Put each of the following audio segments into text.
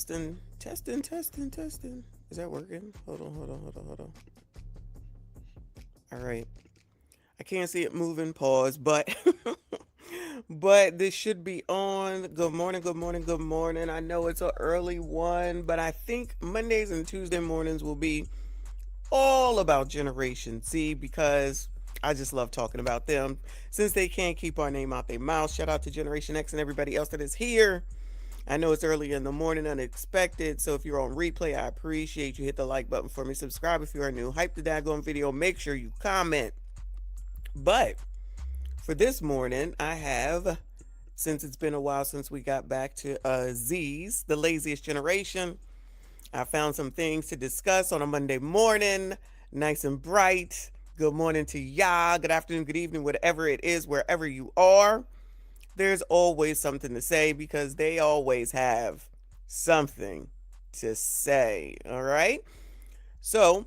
Testing. Is that working? Hold on. All right. I can't see it moving. Pause. But but this should be on. Good morning. I know it's an early one, but I think Mondays and Tuesday mornings will be all about Generation Z because I just love talking about them since they can't keep our name out their mouth. Shout out to Generation X and everybody else that is here. I know it's early in the morning, unexpected. So if you're on replay, I appreciate you. Hit the like button for me. Subscribe if you are new. Hype the daggone video. Make sure you comment. But for this morning, I have, since it's been a while since we got back to Z's, the laziest generation, I found some things to discuss on a Monday morning, nice and bright. Good morning to ya. Good afternoon, good evening, whatever it is, wherever you are. There's always something to say because they always have something to say. All right. So,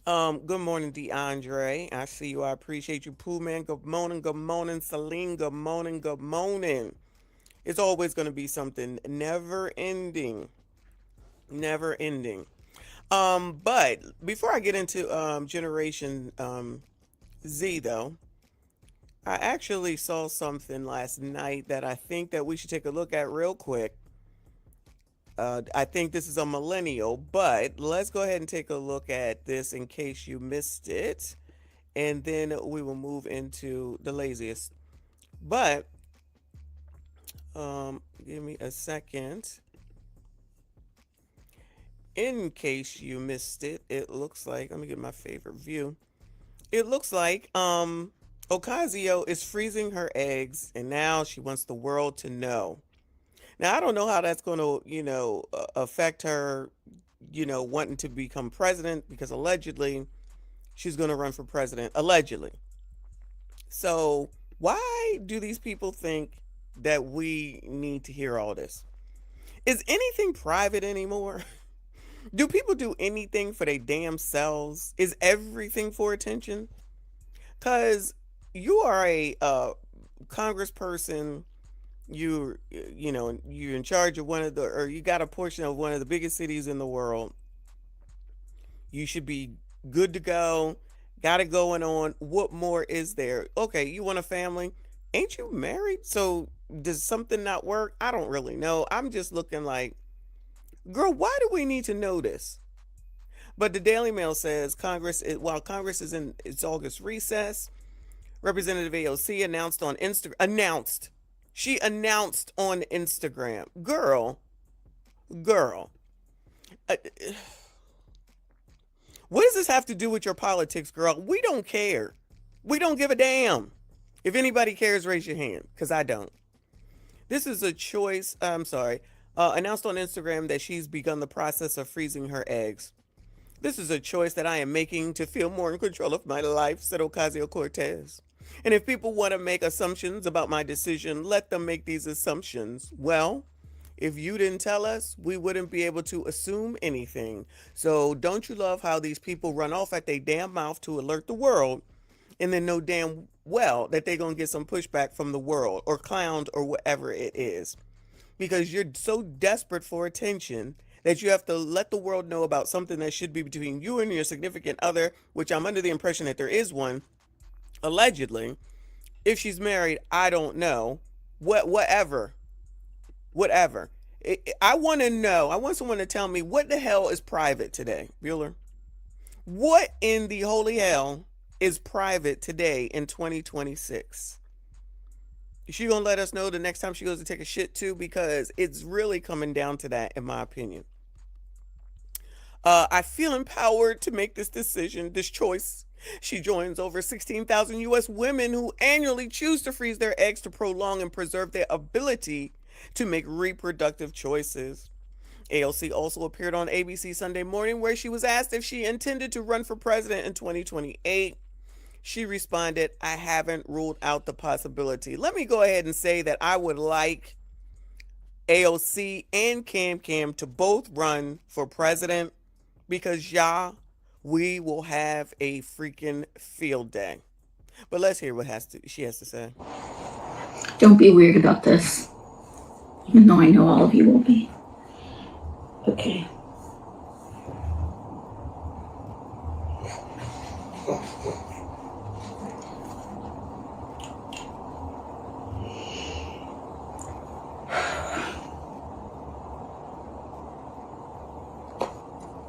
good morning, DeAndre. I see you. I appreciate you, Pooh Man. Good morning, Celine. Good morning. It's always going to be something never ending. Never ending. But before I get into Generation Z though, I actually saw something last night that I think that we should take a look at real quick. I think this is a millennial, but let's go ahead and take a look at this in case you missed it. And then we will move into the laziest. But give me a second. In case you missed it, it looks like, let me get my favorite view. It looks like Ocasio is freezing her eggs and now she wants the world to know. Now, I don't know how that's going to, affect her, wanting to become president because allegedly she's going to run for president, allegedly. So why do these people think that we need to hear all this? Is anything private anymore? Do people do anything for their damn selves? Is everything for attention? Because you are a congressperson, you're in charge of or you got a portion of one of the biggest cities in the world. You should be good to go. Got it going on. What more is there? Okay, you want a family? Ain't you married? So does something not work? I don't really know. I'm just looking like, girl, why do we need to know this? But the Daily Mail says while Congress is in its August recess, Representative AOC announced on Instagram. She announced on Instagram. Girl. Uh, what does this have to do with your politics, girl? We don't care. We don't give a damn. If anybody cares, raise your hand, because I don't. This is a choice. I'm sorry. Announced on Instagram that she's begun the process of freezing her eggs. This is a choice that I am making to feel more in control of my life, said Ocasio-Cortez. And if people want to make assumptions about my decision, let them make these assumptions. Well, if you didn't tell us, we wouldn't be able to assume anything. So don't you love how these people run off at their damn mouth to alert the world and then know damn well that they're going to get some pushback from the world or clowned or whatever it is? Because you're so desperate for attention that you have to let the world know about something that should be between you and your significant other, which I'm under the impression that there is one, allegedly. If she's married, I don't know. Whatever. I want to know. I want someone to tell me what the hell is private today, Bueller. What in the holy hell is private today in 2026? Is she gonna let us know the next time she goes to take a shit too? Because it's really coming down to that, in my opinion. I feel empowered to make this decision, this choice. She joins over 16,000 U.S. women who annually choose to freeze their eggs to prolong and preserve their ability to make reproductive choices. AOC also appeared on ABC Sunday Morning, where she was asked if she intended to run for president in 2028. She responded, I haven't ruled out the possibility. Let me go ahead and say that I would like AOC and Cam to both run for president because we will have a freaking field day. But let's hear what she has to say. Don't be weird about this, even though I know all of you will be. Okay.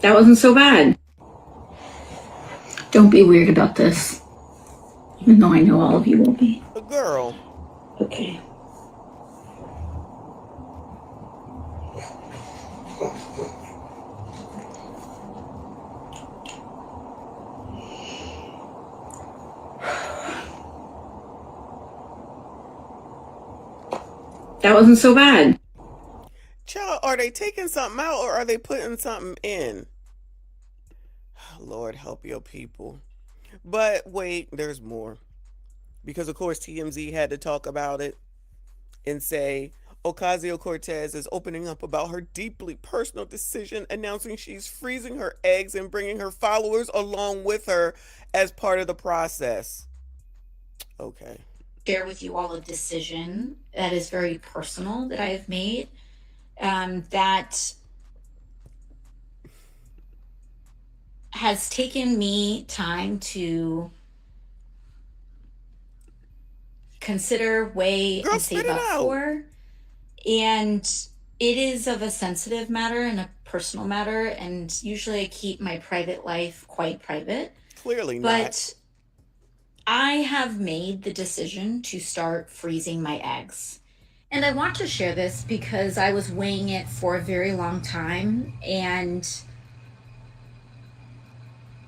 That wasn't so bad. Don't be weird about this, even though I know all of you will be. A girl. Okay. That wasn't so bad. Child, are they taking something out or are they putting something in? Lord help your people. But wait, there's more. Because of course TMZ had to talk about it and say Ocasio Cortez is opening up about her deeply personal decision, announcing she's freezing her eggs and bringing her followers along with her as part of the process. Okay. Share with you all a decision that is very personal that I have made. That has taken me time to consider, weigh, Girl, and spit save it up out. for. And it is of a sensitive matter and a personal matter. And usually I keep my private life quite private. Clearly not. But I have made the decision to start freezing my eggs. And I want to share this because I was weighing it for a very long time. And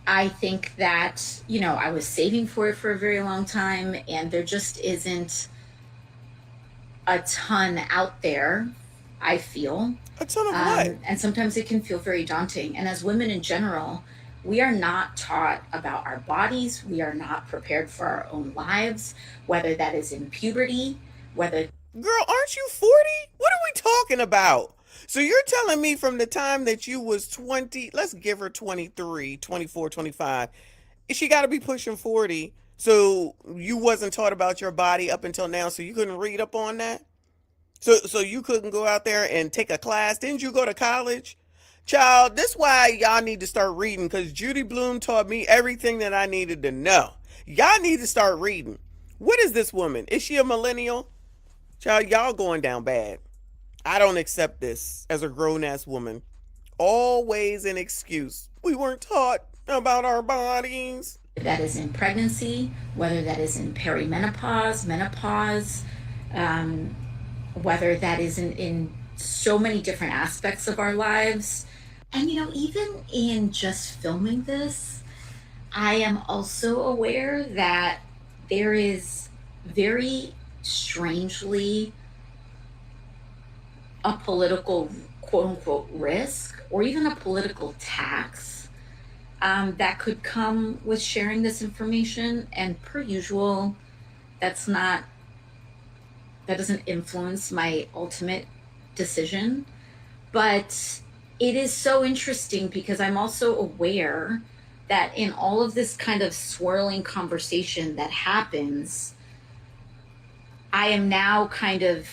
I think that, I was saving for it for a very long time. And there just isn't a ton out there, I feel. A ton of what? And sometimes it can feel very daunting. And as women in general, we are not taught about our bodies. We are not prepared for our own lives, whether that is in puberty, whether. Girl, aren't you 40? What are we talking about? So you're telling me from the time that you was 20, let's give her 23, 24, 25, she got to be pushing 40. So you wasn't taught about your body up until now, so you couldn't read up on that? So you couldn't go out there and take a class? Didn't you go to college? Child, this why y'all need to start reading because Judy Bloom taught me everything that I needed to know. Y'all need to start reading. What is this woman? Is she a millennial? Child, y'all going down bad. I don't accept this as a grown ass woman. Always an excuse. We weren't taught about our bodies. that is in pregnancy, whether that is in perimenopause, menopause, um, whether that is in so many different aspects of our lives. And, even in just filming this, I am also aware that there is very strangely a political quote unquote risk or even a political tax that could come with sharing this information. And per usual, that's not, that doesn't influence my ultimate decision. But it is so interesting because I'm also aware that in all of this kind of swirling conversation that happens, I am now kind of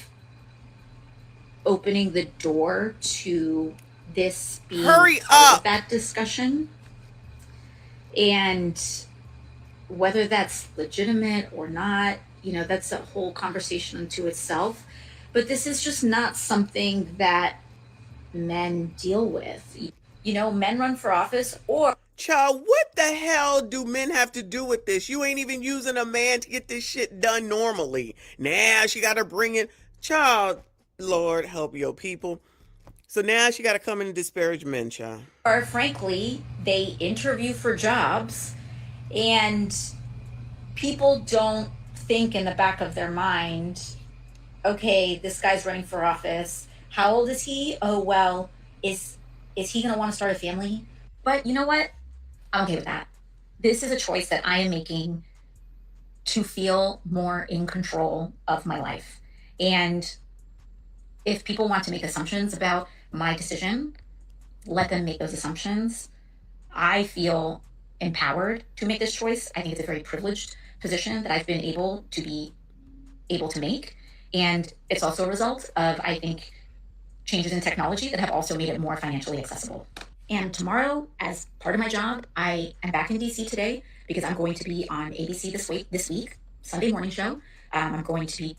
opening the door to this being Hurry part of up. that discussion. And whether that's legitimate or not, that's a whole conversation unto itself. But this is just not something that men deal with. Men run for office or. Child, what the hell do men have to do with this? You ain't even using a man to get this shit done normally. Now she got to bring in. Child, Lord help your people. So now she got to come in and disparage men, child. Or frankly, they interview for jobs and people don't think in the back of their mind, okay, this guy's running for office. How old is he? Oh well, is he gonna want to start a family? But you know what? I'm okay with that. This is a choice that I am making to feel more in control of my life. And if people want to make assumptions about my decision, let them make those assumptions. I feel empowered to make this choice. I think it's a very privileged position that I've been able to make. And it's also a result of, I think, changes in technology that have also made it more financially accessible. And tomorrow, as part of my job, I am back in DC today because I'm going to be on ABC this week, Sunday morning show. I'm going to be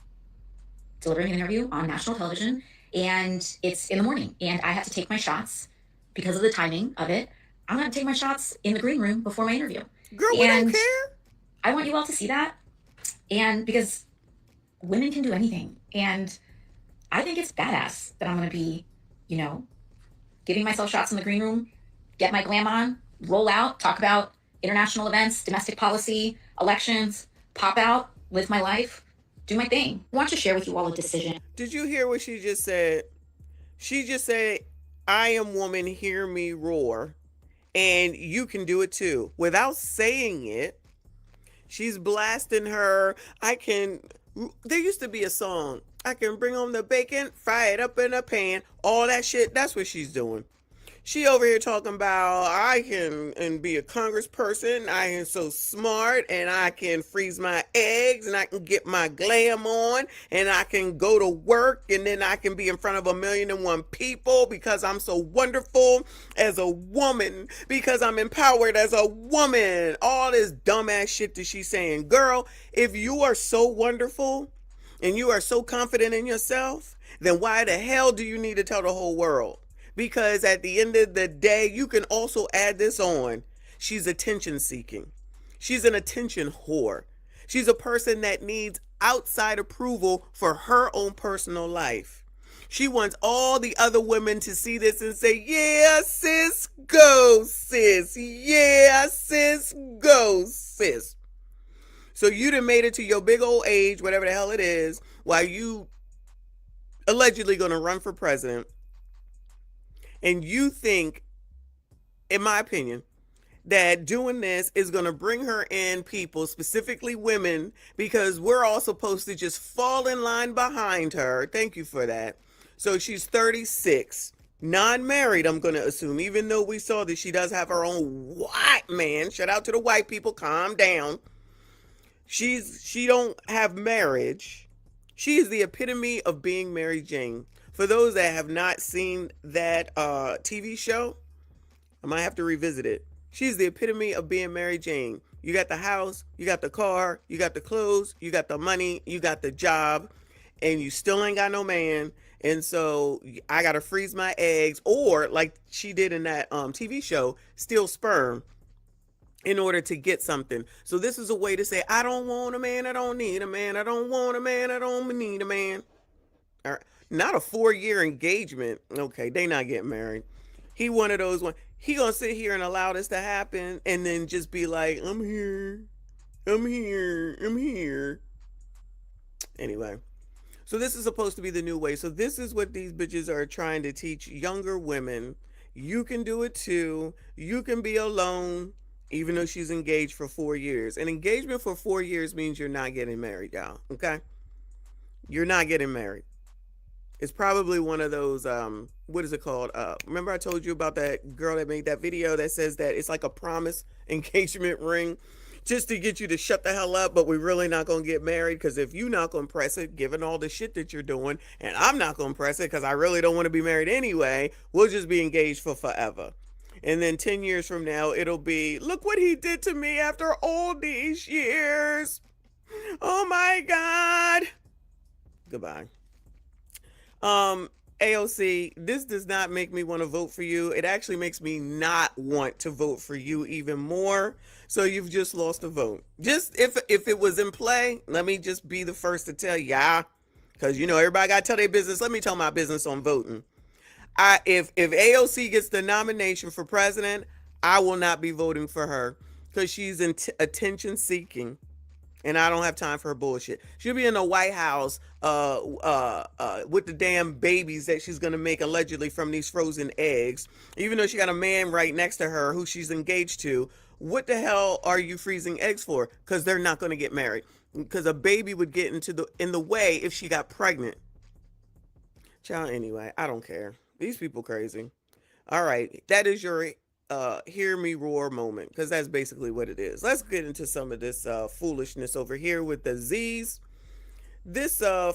delivering an interview on national television, and it's in the morning, and I have to take my shots because of the timing of it. I'm going to take my shots in the green room before my interview, Girl, we don't and care. I want you all to see that, and because women can do anything, and I think it's badass that I'm going to be, you know, giving myself shots in the green room, get my glam on, roll out, talk about international events, domestic policy, elections, pop out, live my life, do my thing. I want to share with you all a decision. Did you hear what she just said? She just said, I am woman, hear me roar. And you can do it too. Without saying it, she's blasting her. There used to be a song. I can bring home the bacon, fry it up in a pan, all that shit. That's what she's doing. She over here talking about I can and be a congressperson. I am so smart and I can freeze my eggs and I can get my glam on and I can go to work and then I can be in front of 1,000,001 people because I'm so wonderful as a woman, because I'm empowered as a woman. All this dumbass shit that she's saying. Girl, if you are so wonderful and you are so confident in yourself, then why the hell do you need to tell the whole world? Because at the end of the day, you can also add this on. She's attention seeking. She's an attention whore. She's a person that needs outside approval for her own personal life. She wants all the other women to see this and say, yeah, sis, go, sis. Yeah, sis, go, sis. So you done made it to your big old age, whatever the hell it is, while you allegedly gonna run for president. And you think, in my opinion, that doing this is going to bring her in people, specifically women, because we're all supposed to just fall in line behind her. Thank you for that. So she's 36, non-married, I'm going to assume, even though we saw that she does have her own white man. Shout out to the white people. Calm down. She don't have marriage. She is the epitome of being Mary Jane. For those that have not seen that TV show, I might have to revisit it. She's the epitome of being Mary Jane. You got the house, you got the car, you got the clothes, you got the money, you got the job, and you still ain't got no man. And so I got to freeze my eggs, or like she did in that TV show, steal sperm in order to get something. So this is a way to say, I don't want a man, I don't need a man, I don't want a man, I don't need a man. All right. Not a 4-year engagement. Okay, they not getting married. He one of those one. He gonna sit here and allow this to happen and then just be like, I'm here. I'm here. I'm here. Anyway. So this is supposed to be the new way. So this is what these bitches are trying to teach younger women. You can do it too. You can be alone, even though she's engaged for 4 years. An engagement for 4 years means you're not getting married, y'all. Okay? You're not getting married. It's probably one of those what is it called? Remember I told you about that girl that made that video that says that it's like a promise engagement ring just to get you to shut the hell up, but we're really not going to get married, because if you're not going to press it, given all the shit that you're doing, and I'm not going to press it because I really don't want to be married anyway, we'll just be engaged for forever. And then 10 years from now, it'll be, look what he did to me after all these years. Oh my God. Goodbye. AOC, this does not make me want to vote for you. It actually makes me not want to vote for you even more. So you've just lost a vote. Just if it was in play, let me just be the first to tell ya, because you know everybody got to tell their business. Let me tell my business on voting. If AOC gets the nomination for president, I will not be voting for her because she's attention seeking. And I don't have time for her bullshit. She'll be in the White House with the damn babies that she's going to make allegedly from these frozen eggs. Even though she got a man right next to her who she's engaged to. What the hell are you freezing eggs for? Because they're not going to get married. Because a baby would get in the way if she got pregnant. Child, anyway, I don't care. These people crazy. All right, that is your hear me roar moment, because that's basically what it is. Let's get into some of this foolishness over here with the Z's. This video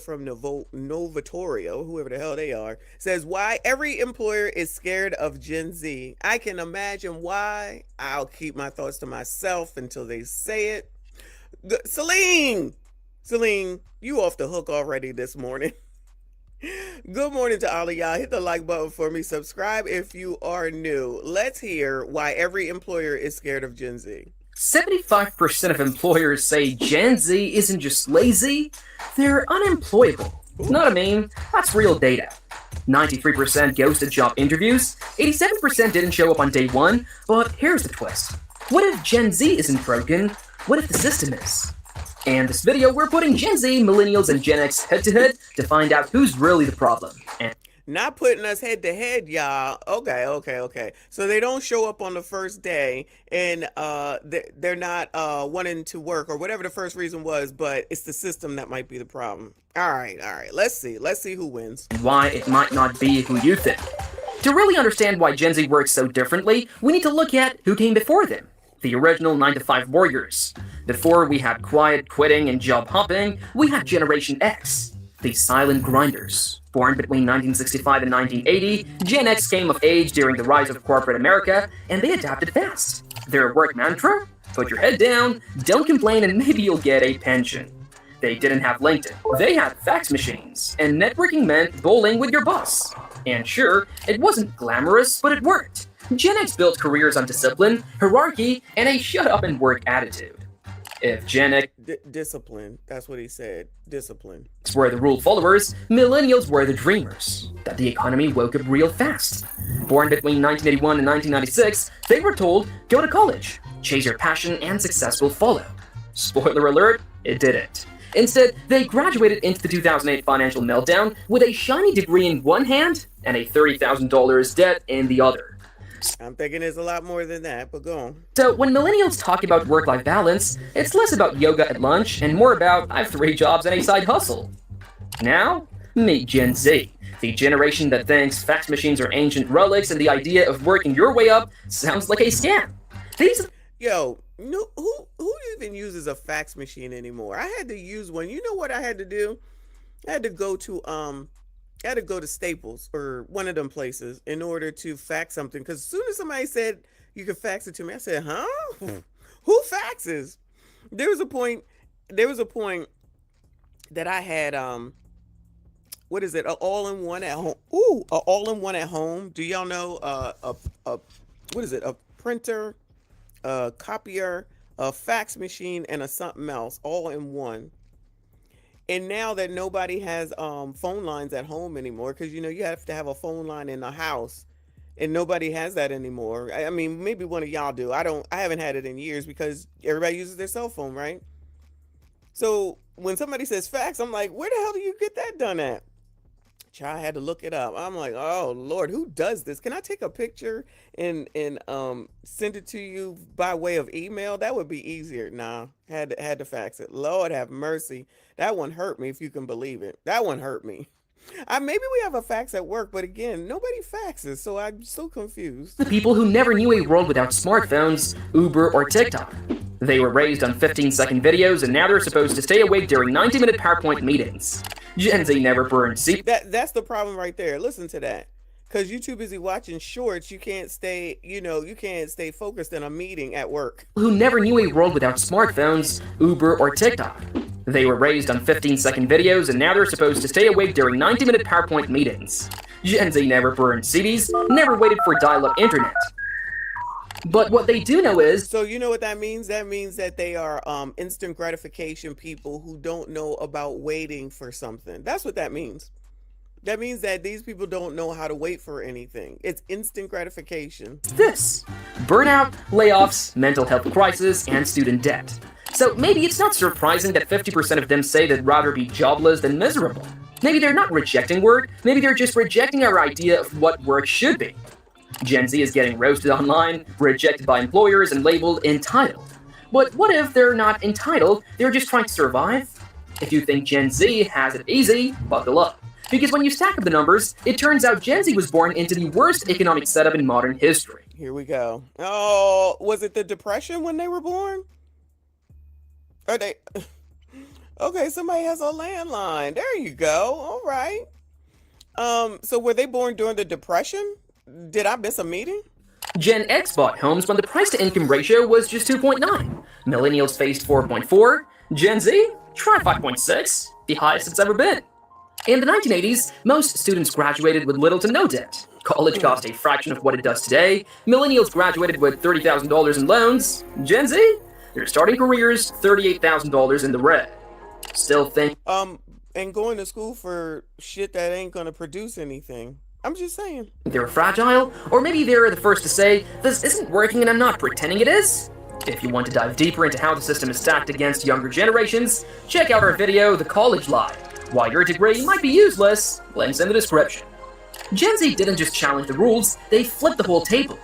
from Novatorio, whoever the hell they are, says why every employer is scared of Gen Z. I can imagine why. I'll keep my thoughts to myself until they say it. Celine, you off the hook already this morning. Good morning to all of y'all. Hit the like button for me. Subscribe if you are new. Let's hear why every employer is scared of Gen Z. 75% of employers say Gen Z isn't just lazy, they're unemployable. It's not a meme, that's real data. 93% ghosted job interviews, 87% didn't show up on day one, but here's the twist. What if Gen Z isn't broken? What if the system is? In this video, we're putting Gen Z, Millennials, and Gen X head-to-head to find out who's really the problem. Not putting us head to head, y'all. Okay. So they don't show up on the first day, and they're not wanting to work or whatever the first reason was, but it's the system that might be the problem. All right. Let's see who wins. Why it might not be who you think. To really understand why Gen Z works so differently, we need to look at who came before them. The original 9-to-5 warriors. Before we had quiet quitting and job hopping, we had Generation X, the silent grinders. Born between 1965 and 1980, Gen X came of age during the rise of corporate America, and they adapted fast. Their work mantra? Put your head down, don't complain, and maybe you'll get a pension. They didn't have LinkedIn. They had fax machines, and networking meant bowling with your boss. And sure, it wasn't glamorous, but it worked. Gen X built careers on discipline, hierarchy, and a shut-up-and-work attitude. If Gen X discipline, that's what he said, discipline, were the rule followers, millennials were the dreamers. That the economy woke up real fast. Born between 1981 and 1996, they were told, go to college, chase your passion, and success will follow. Spoiler alert, it didn't. Instead, they graduated into the 2008 financial meltdown with a shiny degree in one hand and a $30,000 debt in the other. I'm thinking there's a lot more than that, but go on. So when millennials talk about work-life balance, it's less about yoga at lunch and more about, I have 3 jobs and a side hustle. Now, meet Gen Z, the generation that thinks fax machines are ancient relics and the idea of working your way up sounds like a scam. Yo, no, who even uses a fax machine anymore? I had to use one. You know what I had to do? I had to go to Staples or one of them places in order to fax something. Because as soon as somebody said you could fax it to me, I said, huh? Who faxes? There was a point that I had, what is it? An all-in-one at home. Ooh, an all-in-one at home. Do y'all know what is it? A printer, a copier, a fax machine, and a something else all in one. And now that nobody has phone lines at home anymore, because you have to have a phone line in the house, and nobody has that anymore. I mean, maybe one of y'all do. I haven't had it in years because everybody uses their cell phone, right? So when somebody says fax, I'm like, where the hell do you get that done at? I had to look it up. I'm like, oh Lord, who does this? Can I take a picture and send it to you by way of email? That would be easier. Nah, had to fax it. Lord have mercy. That one hurt me, if you can believe it. That one hurt me. Maybe we have a fax at work, but again, nobody faxes, so I'm so confused. The people who never knew a world without smartphones, Uber, or TikTok. They were raised on 15-second videos, and now they're supposed to stay awake during 90-minute PowerPoint meetings. Gen Z never burned That's the problem right there. Listen to that. Because you're too busy watching shorts, you can't stay focused in a meeting at work. Who never knew a world without smartphones, Uber, or TikTok. They were raised on 15-second videos, and now they're supposed to stay awake during 90-minute PowerPoint meetings. Gen Z never burned CDs, never waited for dial-up internet. But what they do know is... So you know what that means? That means that they are instant gratification people who don't know about waiting for something. That's what that means. That means that these people don't know how to wait for anything. It's instant gratification. This. Burnout, layoffs, mental health crisis, and student debt. So maybe it's not surprising that 50% of them say they'd rather be jobless than miserable. Maybe they're not rejecting work, maybe they're just rejecting our idea of what work should be. Gen Z is getting roasted online, rejected by employers, and labeled entitled. But what if they're not entitled, they're just trying to survive? If you think Gen Z has it easy, buckle up. Because when you stack up the numbers, it turns out Gen Z was born into the worst economic setup in modern history. Here we go. Oh, was it the Depression when they were born? Are they... Okay, somebody has a landline. There you go. All right. So were they born during the Depression? Did I miss a meeting? Gen X bought homes when the price to income ratio was just 2.9. Millennials faced 4.4. Gen Z? Try 5.6. The highest it's ever been. In the 1980s, most students graduated with little to no debt. College cost a fraction of what it does today. Millennials graduated with $30,000 in loans. Gen Z? They're starting careers $38,000 in the red. Still think And going to school for shit that ain't gonna produce anything. I'm just saying. they're fragile, or maybe they're the first to say, this isn't working and I'm not pretending it is. If you want to dive deeper into how the system is stacked against younger generations, check out our video, The College Lie. Why your degree might be useless, links in the description. Gen Z didn't just challenge the rules, they flipped the whole table.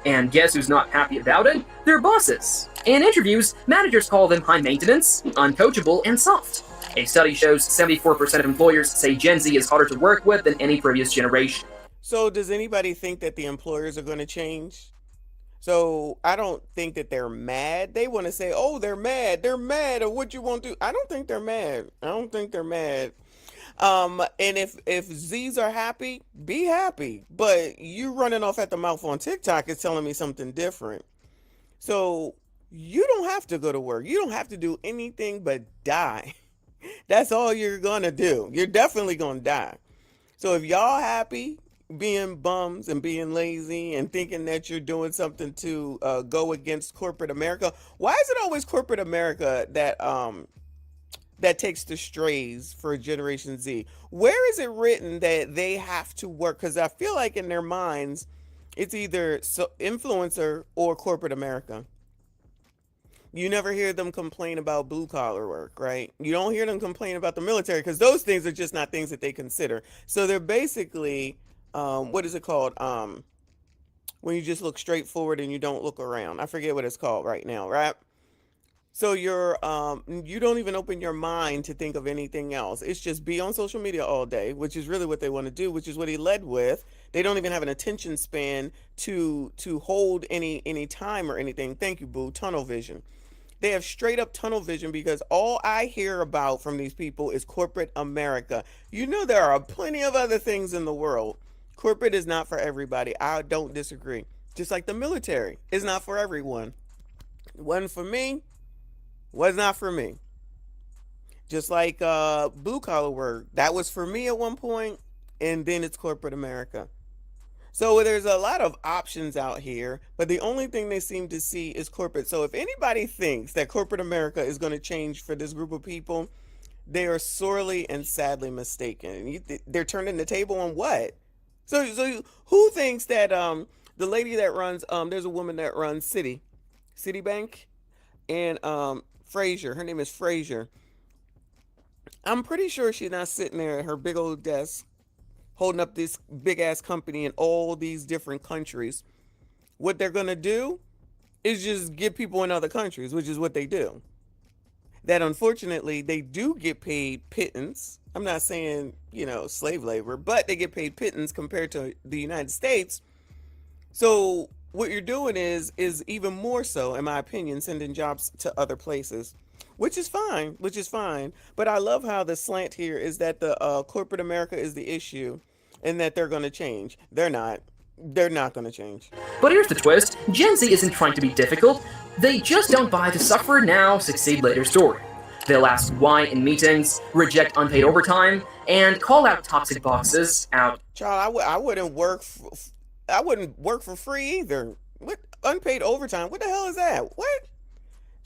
And guess who's not happy about it? Their bosses. In interviews, managers call them high maintenance, uncoachable, and soft. A study shows 74% of employers say Gen Z is harder to work with than any previous generation. So does anybody think that the employers are gonna change? So I don't think that they're mad. They want to say, "Oh, they're mad. They're mad at what you won't do." I don't think they're mad. I don't think they're mad. And if Z's are happy, be happy. But you running off at the mouth on TikTok is telling me something different. So you don't have to go to work. You don't have to do anything but die. That's all you're gonna do. You're definitely gonna die. So if y'all happy being bums and being lazy and thinking that you're doing something to go against corporate America, why is it always corporate America that takes the strays for Generation Z? Where is it written that they have to work? Because I feel like in their minds, it's either influencer or corporate America. You never hear them complain about blue collar work, right? You don't hear them complain about the military because those things are just not things that they consider. So they're basically, what is it called? When you just look straight forward and you don't look around. I forget what it's called right now, right? So you don't even open your mind to think of anything else. It's just be on social media all day, which is really what they want to do, which is what he led with. They don't even have an attention span to hold any time or anything. Thank you, boo. Tunnel vision. They have straight up tunnel vision because all I hear about from these people is corporate America. You know, there are plenty of other things in the world. Corporate is not for everybody. I don't disagree. Just like the military is not for everyone. It wasn't for me. Was not for me. Just like blue collar work. That was for me at one point, and then it's corporate America. So there's a lot of options out here, but the only thing they seem to see is corporate. So if anybody thinks that corporate America is going to change for this group of people, they are sorely and sadly mistaken. They're turning the table on what? So who thinks that the lady that runs there's a woman that runs Citibank, and Fraser. Her name is Fraser. I'm pretty sure she's not sitting there at her big old desk holding up this big ass company in all these different countries. What they're going to do is just get people in other countries, which is what they do. That unfortunately, they do get paid pittance. I'm not saying, slave labor, but they get paid pittance compared to the United States. So what you're doing is even more so, in my opinion, sending jobs to other places, which is fine. But I love how the slant here is that the corporate America is the issue, and that they're going to change. They're not. They're not going to change. But here's the twist, Gen Z isn't trying to be difficult, they just don't buy the suffer now, succeed later story. They'll ask why in meetings, reject unpaid overtime, and call out toxic bosses out. Child, I wouldn't work. I wouldn't work for free either. What unpaid overtime? What the hell is that? What?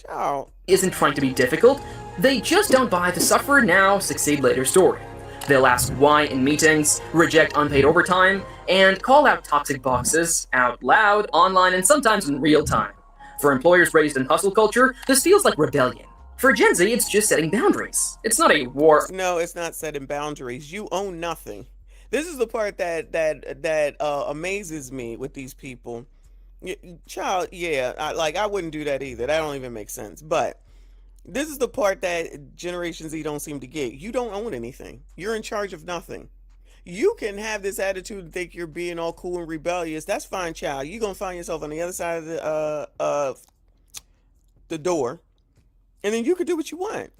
Child. Isn't trying to be difficult, they just don't buy the suffer now, succeed later story. They'll ask why in meetings, reject unpaid overtime, and call out toxic bosses out loud, online, and sometimes in real time. For employers raised in hustle culture, this feels like rebellion. For Gen Z, it's just setting boundaries. It's not a war. No, it's not setting boundaries. You own nothing. This is the part that amazes me with these people. Child, yeah, I wouldn't do that either. That don't even make sense. But this is the part that Generation Z don't seem to get. You don't own anything. You're in charge of nothing. You can have this attitude and think you're being all cool and rebellious. That's fine, child. You're gonna find yourself on the other side of the door, and then you can do what you want.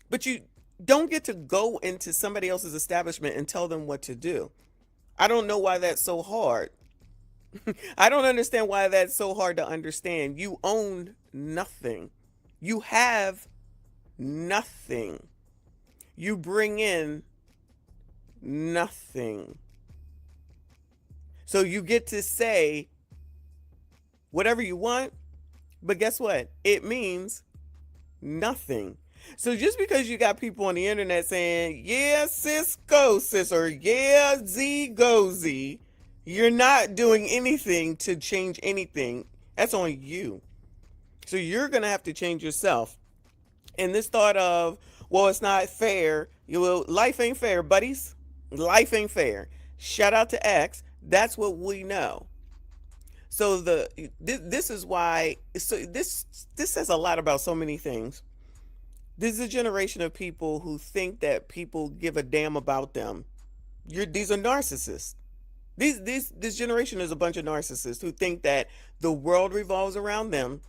But you don't get to go into somebody else's establishment and tell them what to do. I don't know why that's so hard. I don't understand why that's so hard to understand. You own nothing. You have nothing. You bring in nothing. So you get to say whatever you want, but guess what? It means nothing. So just because you got people on the internet saying, yeah, sis, go, sis, or yeah, Z, go, Z, you're not doing anything to change anything. That's on you. So you're going to have to change yourself. And this thought of, well, it's not fair. Life ain't fair, buddies. Life ain't fair. Shout out to X. That's what we know. So this is why. So this says a lot about so many things. This is a generation of people who think that people give a damn about them. These are narcissists. This generation is a bunch of narcissists who think that the world revolves around them,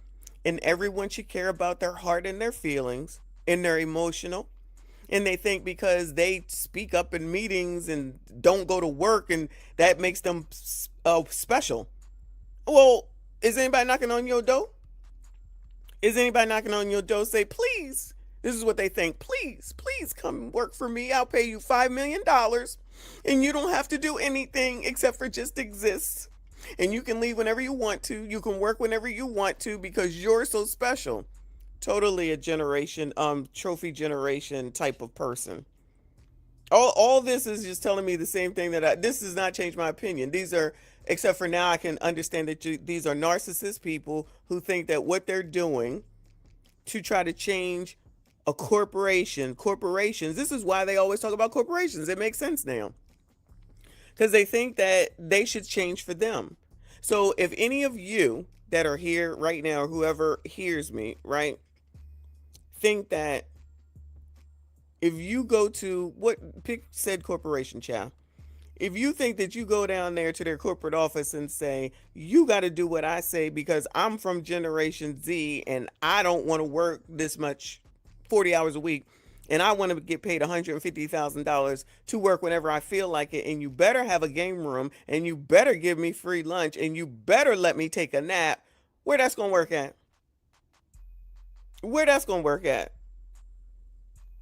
and everyone should care about their heart and their feelings and their emotional. And they think because they speak up in meetings and don't go to work, and that makes them special. Well, is anybody knocking on your door? Is anybody knocking on your door? Say, please. This is what they think. Please, please come work for me. I'll pay you $5 million, and you don't have to do anything except for just exist. And you can leave whenever you want to. You can work whenever you want to because you're so special. Totally a generation, trophy generation type of person. All this is just telling me the same thing this does not change my opinion. These are, except for now I can understand that these are narcissist people who think that what they're doing to try to change a corporations, this is why they always talk about corporations. It makes sense now. Because they think that they should change for them. So if any of you that are here right now, or whoever hears me, right, think that if you go to pick said corporation, child. If you think that you go down there to their corporate office and say, you got to do what I say because I'm from Generation Z and I don't want to work this much, 40 hours a week, and I want to get paid $150,000 to work whenever I feel like it, and you better have a game room, and you better give me free lunch, and you better let me take a nap, where that's going to work at? Where that's going to work at?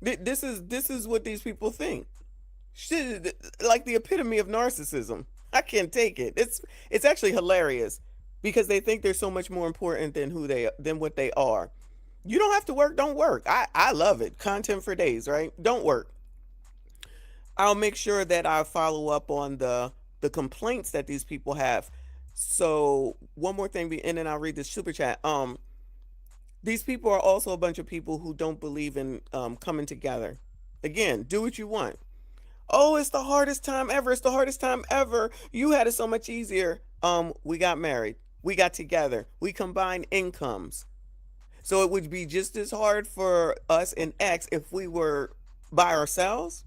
This is what these people think. Shit, like the epitome of narcissism. I can't take it. It's actually hilarious because they think they're so much more important than what they are. You don't have to work, don't work. I love it. Content for days, right? Don't work. I'll make sure that I follow up on the complaints that these people have. So one more thing, and then I'll read this super chat. These people are also a bunch of people who don't believe in coming together. Again, do what you want. Oh, it's the hardest time ever. It's the hardest time ever. You had it so much easier. We got married. We got together. We combined incomes. So it would be just as hard for us and X if we were by ourselves.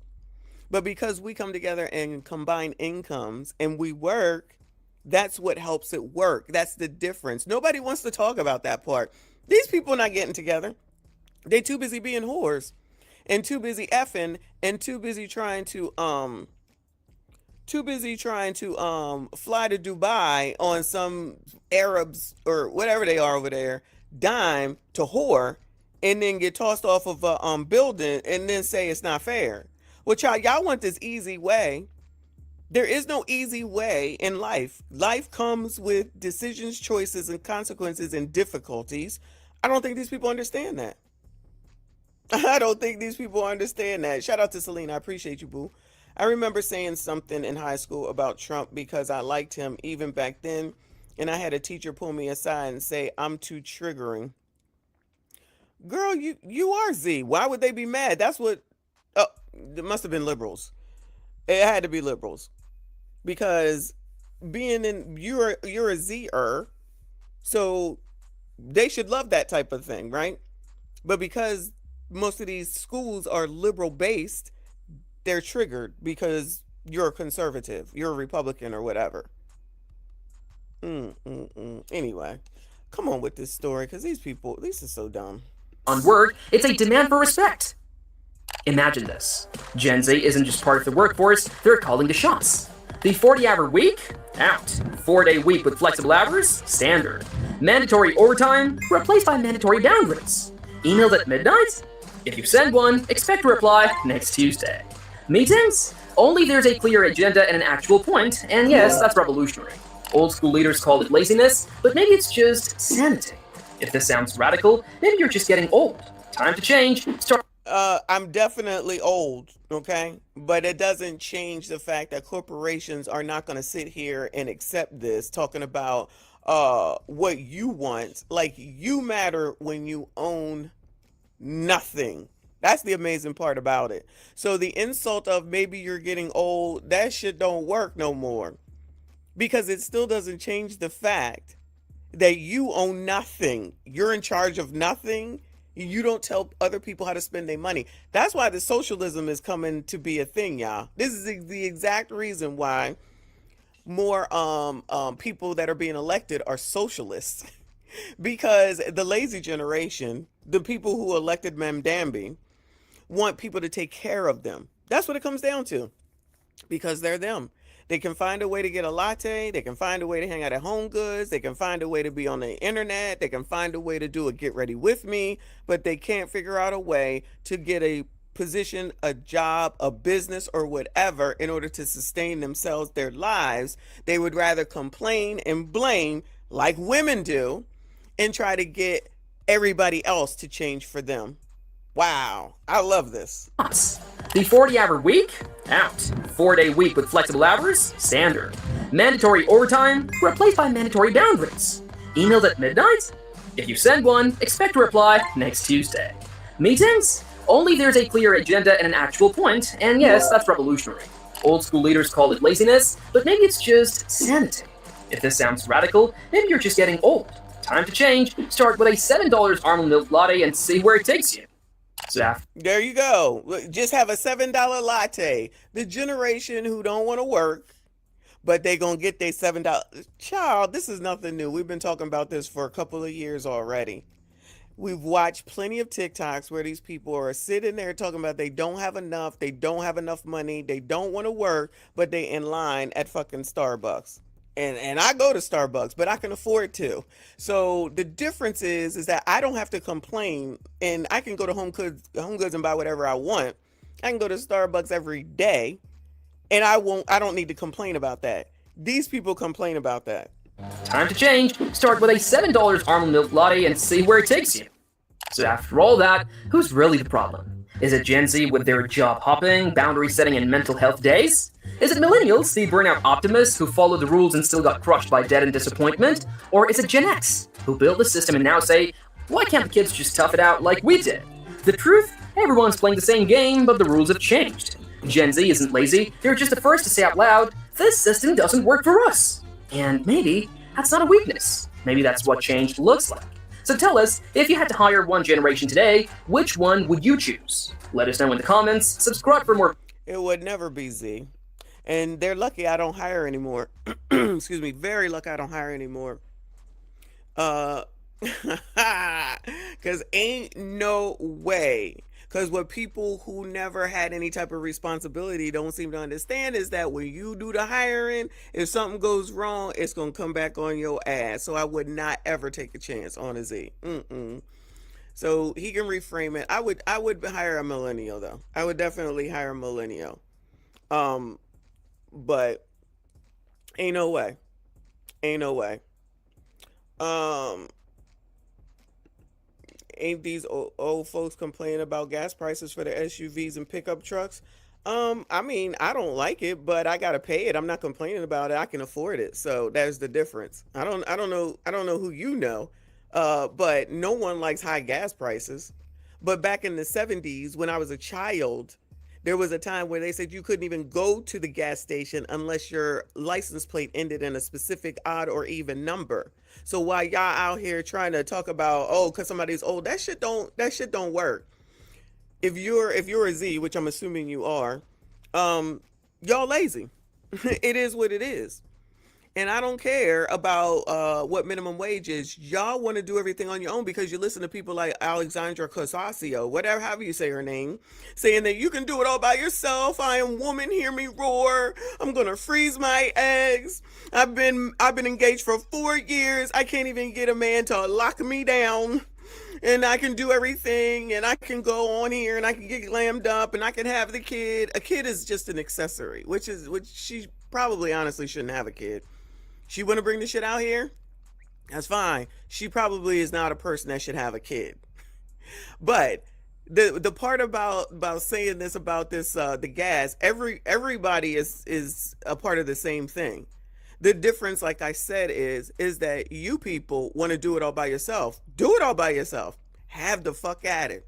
But because we come together and combine incomes and we work, that's what helps it work. That's the difference. Nobody wants to talk about that part. These people are not getting together. They too busy being whores and too busy effing and too busy trying to fly to Dubai on some Arabs or whatever they are over there dime to whore and then get tossed off of a building and then say it's not fair. Well, y'all want this easy way. There is no easy way in life. Life comes with decisions, choices, and consequences and difficulties. I don't think these people understand that. I don't think these people understand that. Shout out to Selena. I appreciate you, boo. I remember saying something in high school about Trump because I liked him even back then. And I had a teacher pull me aside and say, I'm too triggering. Girl, you are Z. Why would they be mad? That's what, oh, it must have been liberals. It had to be liberals. Because you're a Z-er, so they should love that type of thing, right? But because most of these schools are liberal based, they're triggered because you're a conservative, you're a Republican or whatever. Anyway, come on with this story because these are so dumb. On work, it's a demand for respect. Imagine this. Gen Z isn't just part of the workforce, they're calling the shots. The 40-hour week? Out. 4-day week with flexible hours? Standard. Mandatory overtime? Replaced by mandatory downgrades. Emails at midnight? If you send one, expect a reply next Tuesday. Meetings? Only there's a clear agenda and an actual point, and yes, that's revolutionary. Old school leaders called it laziness, but maybe it's just sanity. If this sounds radical, maybe you're just getting old. Time to change. Start. I'm definitely old, okay? But it doesn't change the fact that corporations are not going to sit here and accept this, talking about what you want. Like, you matter when you own nothing. That's the amazing part about it. So the insult of maybe you're getting old, that shit don't work no more. Because it still doesn't change the fact that you own nothing. You're in charge of nothing. You don't tell other people how to spend their money. That's why the socialism is coming to be a thing, y'all. This is the exact reason why more people that are being elected are socialists. Because the lazy generation, the people who elected Mem Danby, want people to take care of them. That's what it comes down to. Because they're them. They can find a way to get a latte. They can find a way to hang out at Home Goods. They can find a way to be on the internet. They can find a way to do a get ready with me, but they can't figure out a way to get a position, a job, a business, or whatever in order to sustain themselves, their lives. They would rather complain and blame like women do and try to get everybody else to change for them. Wow, I love this. The 40-hour week? Out. 4-day week with flexible hours? Standard. Mandatory overtime? Replaced by mandatory downgrades. Emails at midnight? If you send one, expect a reply next Tuesday. Meetings? Only there's a clear agenda and an actual point, and yes, that's revolutionary. Old school leaders called it laziness, but maybe it's just sanity. If this sounds radical, maybe you're just getting old. Time to change. Start with a $7 almond milk latte and see where it takes you. There you go. Just have a $7 latte. The generation who don't want to work, but they gonna get their $7. Child, this is nothing new. We've been talking about this for a couple of years already. We've watched plenty of TikToks where these people are sitting there talking about they don't have enough money, they don't want to work, but they in line at fucking Starbucks. And I go to Starbucks, but I can afford to. So the difference is that I don't have to complain, and I can go to Home Goods and buy whatever I want. I can go to Starbucks every day, and I don't need to complain about that. These people complain about that. Time to change. Start with a $7 almond milk latte and see where it takes you. So after all that, who's really the problem? Is it Gen Z with their job hopping, boundary setting, and mental health days? Is it millennials, the burnout optimists who followed the rules and still got crushed by debt and disappointment? Or is it Gen X, who built the system and now say, why can't the kids just tough it out like we did? The truth? Everyone's playing the same game, but the rules have changed. Gen Z isn't lazy, they're just the first to say out loud, this system doesn't work for us. And maybe that's not a weakness. Maybe that's what change looks like. So tell us, if you had to hire one generation today, which one would you choose? Let us know in the comments, subscribe for more. It would never be Z. And they're lucky I don't hire anymore. Excuse me, very lucky I don't hire anymore. Cause ain't no way. Cause what people who never had any type of responsibility don't seem to understand is that when you do the hiring, if something goes wrong, it's gonna come back on your ass. So I would not ever take a chance on a Z. So he can reframe it. I would hire a millennial though. I would definitely hire a millennial. But ain't no way. Ain't no way. Ain't these old folks complaining about gas prices for the SUVs and pickup trucks? I mean, I don't like it, but I gotta pay it. I'm not complaining about it. I can afford it. So that's the difference. I don't know who you know, but no one likes high gas prices. But back in the 70s, when I was a child, there was a time where they said you couldn't even go to the gas station unless your license plate ended in a specific odd or even number. So while y'all out here trying to talk about, oh, because somebody's old, that shit don't work. If you're a Z, which I'm assuming you are, y'all lazy. It is what it is. And I don't care about what minimum wage is. Y'all want to do everything on your own because you listen to people like Alexandra Casasio, whatever, however you say her name, saying that you can do it all by yourself. I am woman, hear me roar. I'm gonna freeze my eggs. I've been engaged for 4 years. I can't even get a man to lock me down. And I can do everything, and I can go on here, and I can get glammed up, and I can have the kid. A kid is just an accessory, which she probably honestly shouldn't have a kid. She want to bring the shit out here? That's fine. She probably is not a person that should have a kid. But the part about saying this about this the gas, everybody is a part of the same thing. The difference, like I said, is that you people want to do it all by yourself. Do it all by yourself. Have the fuck at it.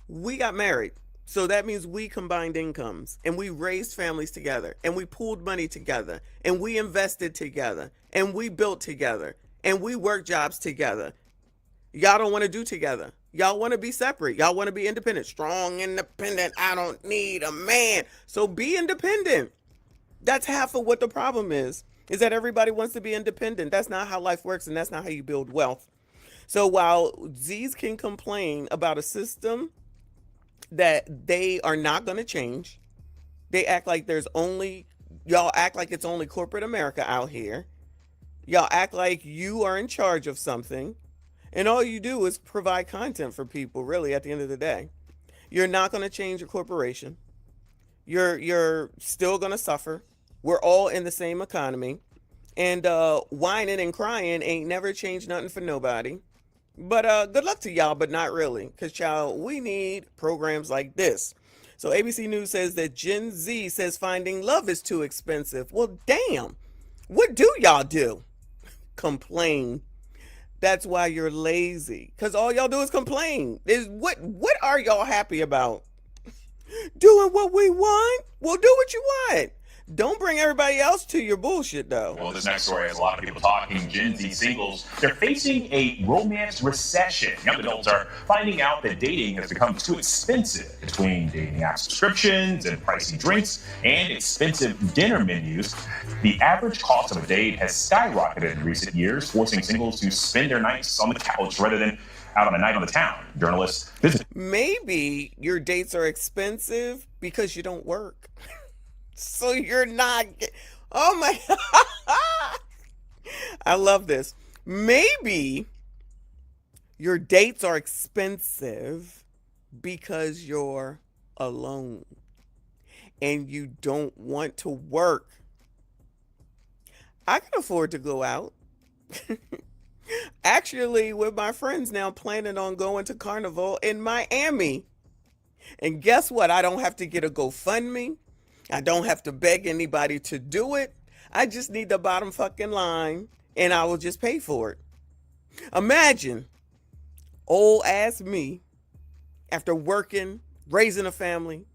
We got married. So that means we combined incomes and we raised families together and we pooled money together and we invested together and we built together and we worked jobs together. Y'all don't want to do together. Y'all want to be separate. Y'all want to be independent. Strong, independent. I don't need a man. So be independent. That's half of what the problem is that everybody wants to be independent. That's not how life works and that's not how you build wealth. So while Z's can complain about a system that they are not going to change, they act like y'all act like it's only corporate America out here. Y'all act like you are in charge of something. And all you do is provide content for people, really, at the end of the day. You're not going to change your corporation. You're still going to suffer. We're all in the same economy. And whining and crying ain't never changed nothing for nobody. But good luck to y'all, but not really. Because, child, we need programs like this. So ABC News says that Gen Z says finding love is too expensive. Well, damn. What do y'all do? Complain. That's why you're lazy. Because all y'all do is complain. What are y'all happy about? Doing what we want? Well, do what you want. Don't bring everybody else to your bullshit, though. Well, this next story has a lot of people talking. Gen Z singles, they're facing a romance recession. Young adults are finding out that dating has become too expensive. Between dating app subscriptions and pricey drinks and expensive dinner menus, the average cost of a date has skyrocketed in recent years, forcing singles to spend their nights on the couch rather than out on a night on the town. Journalists visit. Maybe your dates are expensive because you don't work. So you're not. Oh my. I love this. Maybe your dates are expensive because you're alone and you don't want to work. I can afford to go out. Actually, with my friends now planning on going to Carnival in Miami. And guess what? I don't have to get a GoFundMe. I don't have to beg anybody to do it. I just need the bottom fucking line and I will just pay for it. Imagine old ass me after working, raising a family,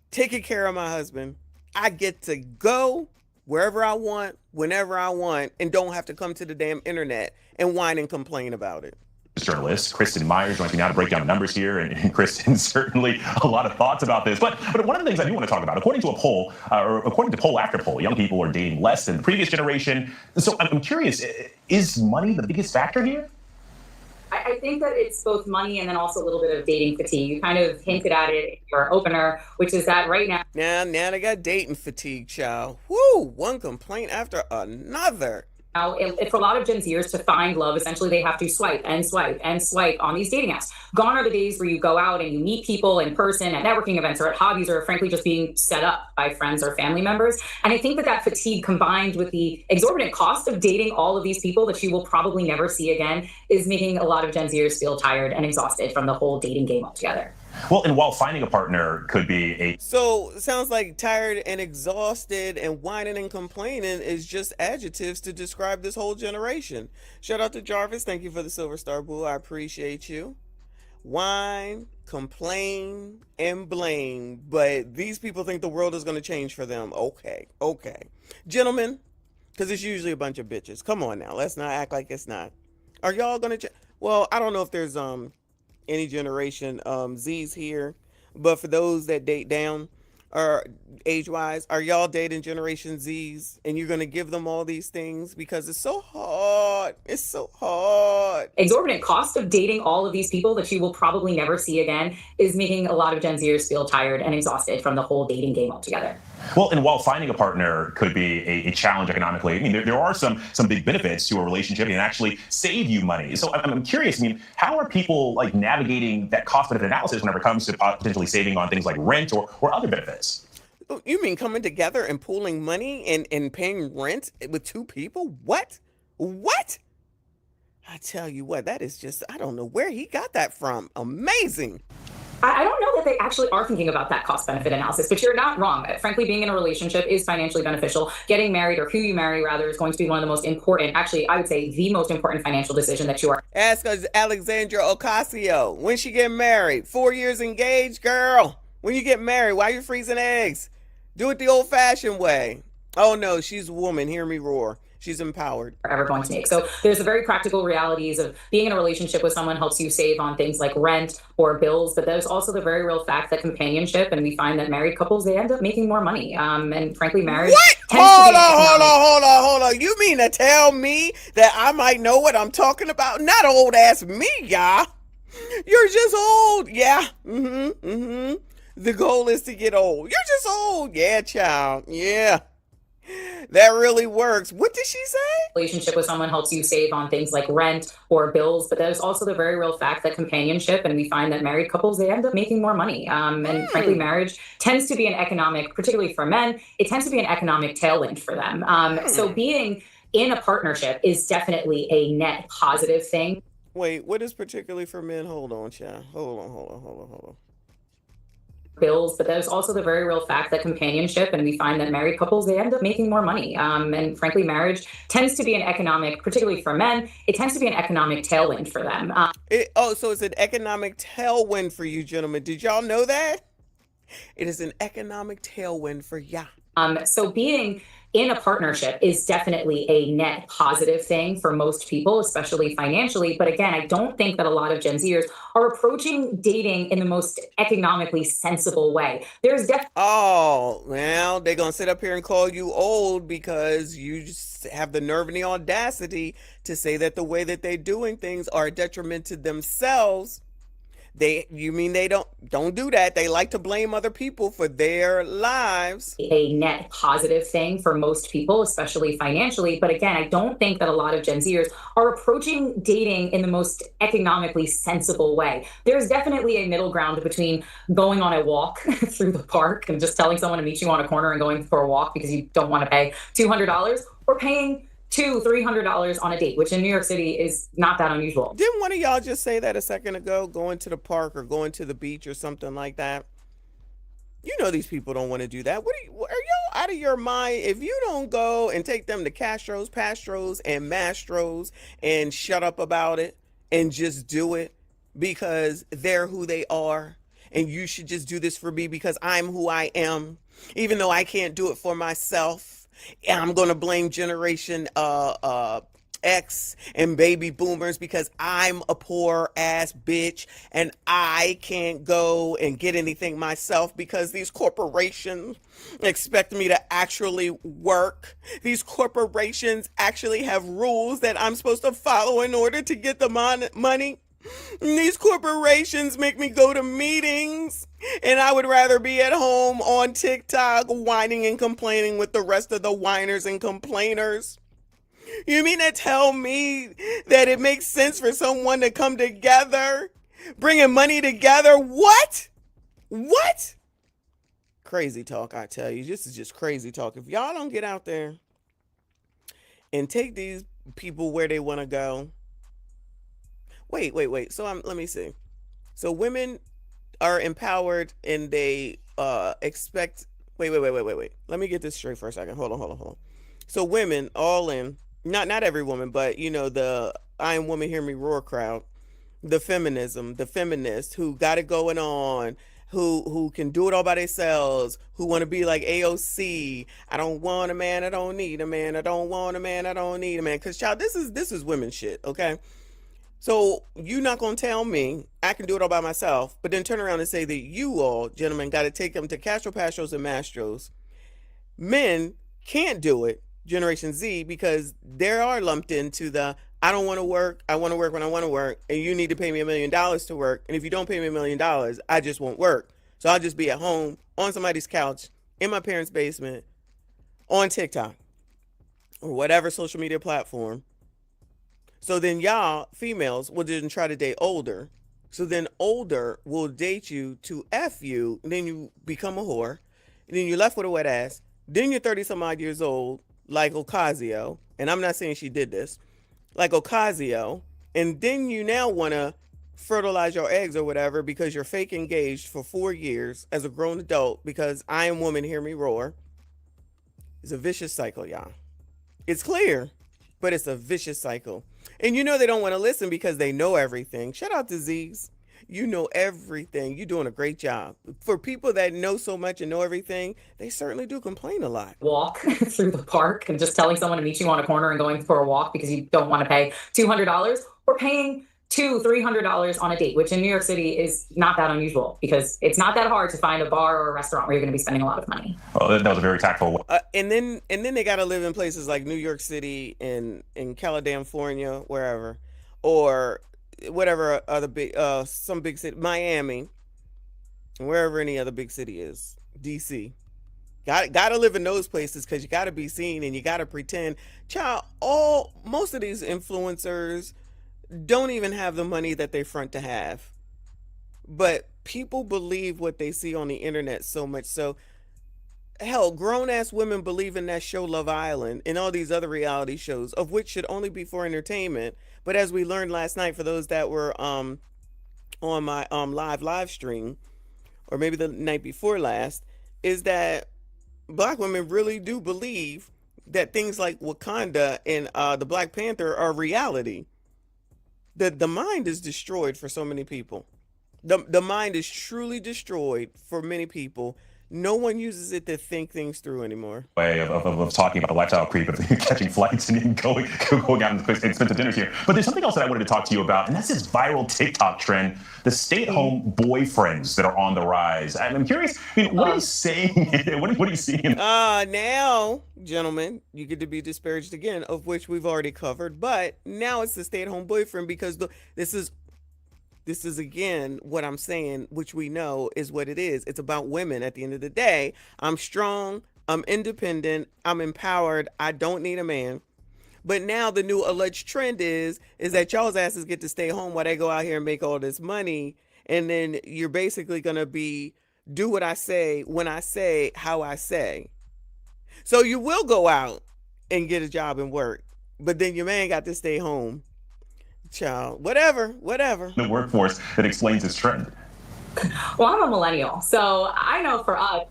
taking care of my husband. I get to go wherever I want, whenever I want, and don't have to come to the damn internet and whine and complain about it. Journalist Kristen Myers joins me now to break down the numbers here, and Kristen, certainly a lot of thoughts about this. But one of the things I do want to talk about, according to a poll, or according to poll after poll, young people are dating less than the previous generation. So I'm curious, is money the biggest factor here? I think that it's both money and then also a little bit of dating fatigue. You kind of hinted at it in your opener, which is that right now. Now they got dating fatigue, child. Woo! One complaint after another. Now, for a lot of Gen Zers to find love, essentially they have to swipe and swipe and swipe on these dating apps. Gone are the days where you go out and you meet people in person at networking events or at hobbies or frankly just being set up by friends or family members. And I think that fatigue combined with the exorbitant cost of dating all of these people that you will probably never see again is making a lot of Gen Zers feel tired and exhausted from the whole dating game altogether. Well, and while finding a partner could be a... So, it sounds like tired and exhausted and whining and complaining is just adjectives to describe this whole generation. Shout out to Jarvis. Thank you for the Silver Star Boo. I appreciate you. Whine, complain, and blame. But these people think the world is going to change for them. Okay. Gentlemen, because it's usually a bunch of bitches. Come on now. Let's not act like it's not. Are y'all going to... Well, I don't know if there's... any generation Z's here, but for those that date down, or age wise? Are y'all dating Generation Z's and you're gonna give them all these things because it's so hard? It's so hard. Exorbitant cost of dating all of these people that you will probably never see again is making a lot of Gen Zers feel tired and exhausted from the whole dating game altogether. Well, and while finding a partner could be a challenge economically, I mean, there are some big benefits to a relationship and actually save you money. So I'm curious, I mean, how are people like navigating that cost benefit analysis whenever it comes to potentially saving on things like rent or other benefits? Oh, you mean coming together and pooling money and paying rent with two people? What? What? I tell you what, that is just, I don't know where he got that from. Amazing. I don't know that they actually are thinking about that cost benefit analysis, but you're not wrong. Frankly, being in a relationship is financially beneficial. Getting married, or who you marry rather, is going to be one of the most important, actually, I would say the most important financial decision that you are. Ask Alexandra Ocasio, when she get married? 4 years engaged, girl. When you get married, why you freezing eggs? Do it the old fashioned way. Oh no, she's a woman. Hear me roar. She's empowered. Ever going to make. So there's the very practical realities of being in a relationship with someone helps you save on things like rent or bills, but there's also the very real fact that companionship, and we find that married couples, they end up making more money. And frankly, marriage. What? Tends Hold to be hold on. You mean to tell me that I might know what I'm talking about? Not old ass me, y'all. You're just old. Yeah. The goal is to get old. You're just old. Yeah, child. Yeah. That really works. What did she say? Relationship with someone helps you save on things like rent or bills, but there's also the very real fact that companionship, and we find that married couples, they end up making more money. And frankly, marriage tends to be an economic, particularly for men, it tends to be an economic tailwind for them. So being in a partnership is definitely a net positive thing. Wait, what is particularly for men? Hold on, child. Hold on. Bills, but there's also the very real fact that companionship, and we find that married couples, they end up making more money. And frankly, marriage tends to be an economic, particularly for men, it tends to be an economic tailwind for them. So it's an economic tailwind for you, gentlemen. Did y'all know that? It is an economic tailwind for ya. So being in a partnership is definitely a net positive thing for most people, especially financially. But again, I don't think that a lot of Gen Zers are approaching dating in the most economically sensible way. There's definitely. Oh, well, they're going to sit up here and call you old because you just have the nerve and the audacity to say that the way that they're doing things are a detriment to themselves. You mean they don't do that? They like to blame other people for their lives. A net positive thing for most people, especially financially. But again, I don't think that a lot of Gen Zers are approaching dating in the most economically sensible way. There's definitely a middle ground between going on a walk through the park and just telling someone to meet you on a corner and going for a walk because you don't want to pay $200, or paying $200-$300 on a date, which in New York City is not that unusual. Didn't one of y'all just say that a second ago? Going to the park or going to the beach or something like that? You know these people don't want to do that. Are y'all out of your mind if you don't go and take them to Castro's, Pastros, and Mastros and shut up about it and just do it because they're who they are, and you should just do this for me because I'm who I am, even though I can't do it for myself. And I'm going to blame Generation X and baby boomers because I'm a poor ass bitch and I can't go and get anything myself because these corporations expect me to actually work. These corporations actually have rules that I'm supposed to follow in order to get the money. These corporations make me go to meetings, and I would rather be at home on TikTok whining and complaining with the rest of the whiners and complainers. You mean to tell me that it makes sense for someone to come together, bringing money together? What? Crazy talk, I tell you. This is just crazy talk. If y'all don't get out there and take these people where they want to go. Wait. So let me see. So women are empowered and they expect. Wait. Let me get this straight for a second. Hold on. So women, all in, not every woman, but you know the I am woman, hear me roar crowd, the feminism, the feminists who got it going on, who can do it all by themselves, who want to be like AOC. I don't want a man, I don't need a man. I don't want a man, I don't need a man. Cause child, this is women shit, okay? So you not gonna tell me I can do it all by myself, but then turn around and say that you all, gentlemen, got to take them to Castro Pastros and Mastros. Men can't do it, Generation Z, because they are lumped into the I don't want to work. I want to work when I want to work, and you need to pay me $1 million to work. And if you don't pay me $1 million, I just won't work. So I'll just be at home on somebody's couch in my parents' basement on TikTok or whatever social media platform. So then y'all females will then try to date older. So then older will date you to F you, and then you become a whore. And then you're left with a wet ass. Then you're 30 some odd years old, like Ocasio. And I'm not saying she did this, like Ocasio. And then you now want to fertilize your eggs or whatever because you're fake engaged for 4 years as a grown adult because I am woman, hear me roar. It's a vicious cycle, y'all. It's clear, but it's a vicious cycle. And you know they don't want to listen because they know everything. Shout out to Z's. You know everything. You're doing a great job. For people that know so much and know everything, they certainly do complain a lot. Walk through the park and just telling someone to meet you on a corner and going for a walk because you don't want to pay $200 or paying $200-$300 on a date, which in New York City is not that unusual because it's not that hard to find a bar or a restaurant where you're going to be spending a lot of money. Well, that was a very tactful. And then they got to live in places like New York City and in California, wherever, or whatever other big some big city, Miami, wherever any other big city is, DC. Got to live in those places because you got to be seen and you got to pretend. Child, most of these influencers don't even have the money that they front to have. But people believe what they see on the internet so much so. Hell, grown-ass women believe in that show Love Island and all these other reality shows, of which should only be for entertainment. But as we learned last night, for those that were on my live stream, or maybe the night before last, is that Black women really do believe that things like Wakanda and the Black Panther are reality. The mind is destroyed for so many people. The mind is truly destroyed for many people. No one uses it to think things through anymore. Way of talking about the lifestyle creep of catching flights and going out and expensive dinners here. But there's something else that I wanted to talk to you about, and that's this viral TikTok trend, the stay-at-home boyfriends that are on the rise. I'm curious, I mean, what are you saying? What are you seeing? Now, gentlemen, you get to be disparaged again, of which we've already covered. But now it's the stay-at-home boyfriend because this is again what I'm saying, which we know is what it is. It's about women at the end of the day. I'm strong, I'm independent, I'm empowered, I don't need a man. But now the new alleged trend is that y'all's asses get to stay home while they go out here and make all this money. And then you're basically gonna do what I say, when I say, how I say. So you will go out and get a job and work, but then your man got to stay home. Child, whatever. The workforce that explains this trend. Well, I'm a millennial, so I know for us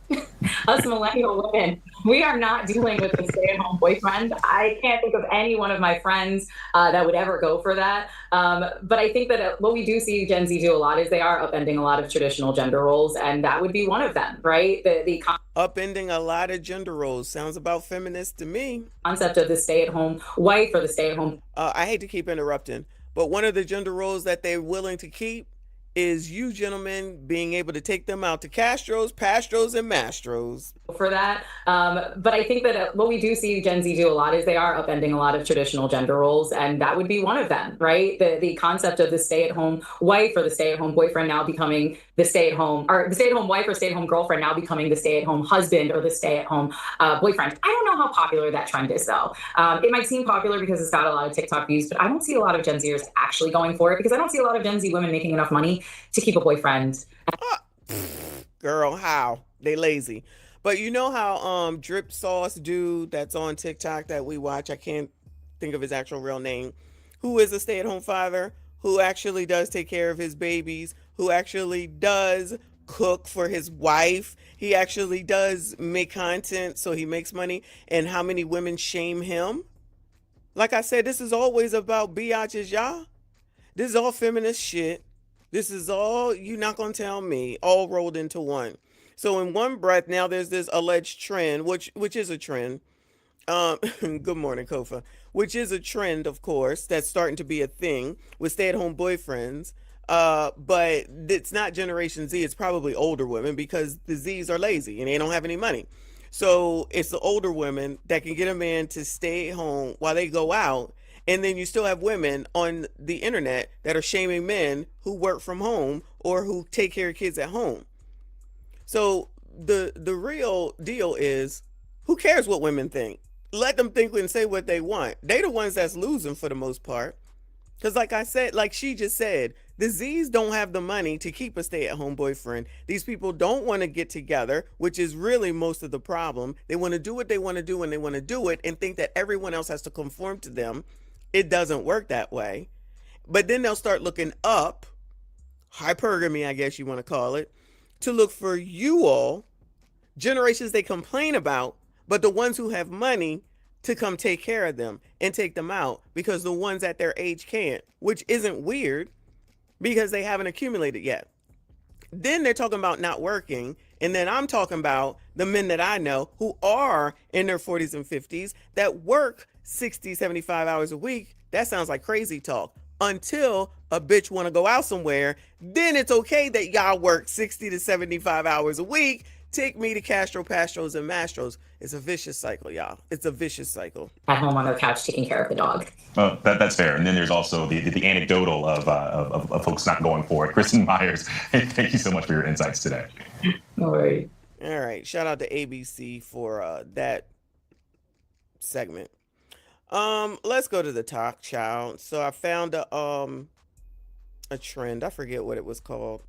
millennial women, we are not dealing with a stay-at-home boyfriend. I can't think of any one of my friends that would ever go for that. But I think that what we do see Gen Z do a lot is they are upending a lot of traditional gender roles, and that would be one of them, right? The upending a lot of gender roles sounds about feminist to me. Concept of the stay-at-home wife or the stay-at-home. I hate to keep interrupting, but one of the gender roles that they're willing to keep is you gentlemen being able to take them out to Castros, Pastros, and Mastros. For that. But I think that what we do see Gen Z do a lot is they are upending a lot of traditional gender roles, and that would be one of them, right? The concept of the stay-at-home wife or the stay-at-home boyfriend now becoming the stay-at-home, or the stay-at-home wife or stay-at-home girlfriend now becoming the stay-at-home husband or the stay-at-home boyfriend. I don't know how popular that trend is, though. It might seem popular because it's got a lot of TikTok views, but I don't see a lot of Gen Zers actually going for it because I don't see a lot of Gen Z women making enough money to keep a boyfriend. Girl, how? They lazy. But you know how Drip Sauce dude that's on TikTok that we watch, I can't think of his actual real name, who is a stay-at-home father, who actually does take care of his babies, who actually does cook for his wife. He actually does make content so he makes money. And how many women shame him? Like I said, this is always about biatches, y'all. This is all feminist shit. This is all, you not gonna tell me, all rolled into one. So in one breath, now there's this alleged trend, which is a trend, Good morning, Kofa. Which is a trend, of course, that's starting to be a thing with stay-at-home boyfriends. But it's not Generation Z. It's probably older women because the Zs are lazy and they don't have any money. So it's the older women that can get a man to stay home while they go out. And then you still have women on the internet that are shaming men who work from home or who take care of kids at home. So the real deal is, who cares what women think? Let them think and say what they want. They the ones that's losing for the most part. Because like I said, like she just said, the Z's don't have the money to keep a stay-at-home boyfriend. These people don't want to get together, which is really most of the problem. They want to do what they want to do when they want to do it and think that everyone else has to conform to them. It doesn't work that way. But then they'll start looking up, hypergamy, I guess you want to call it, to look for you all, generations they complain about, but the ones who have money to come take care of them and take them out because the ones at their age can't, which isn't weird because they haven't accumulated yet. Then they're talking about not working. And then I'm talking about the men that I know who are in their 40s and 50s that work 60, 75 hours a week. That sounds like crazy talk. Until a bitch want to go out somewhere, then it's okay that y'all work 60 to 75 hours a week. Take me to Castro, Pastros, and Mastros. It's a vicious cycle, y'all. It's a vicious cycle. At home on their couch taking care of the dog. Well, that's fair. And then there's also the anecdotal of folks not going for it. Kristen Myers, thank you so much for your insights today. No worries. All right. Shout out to ABC for that segment. Let's go to the talk, child. So I found a trend. I forget what it was called,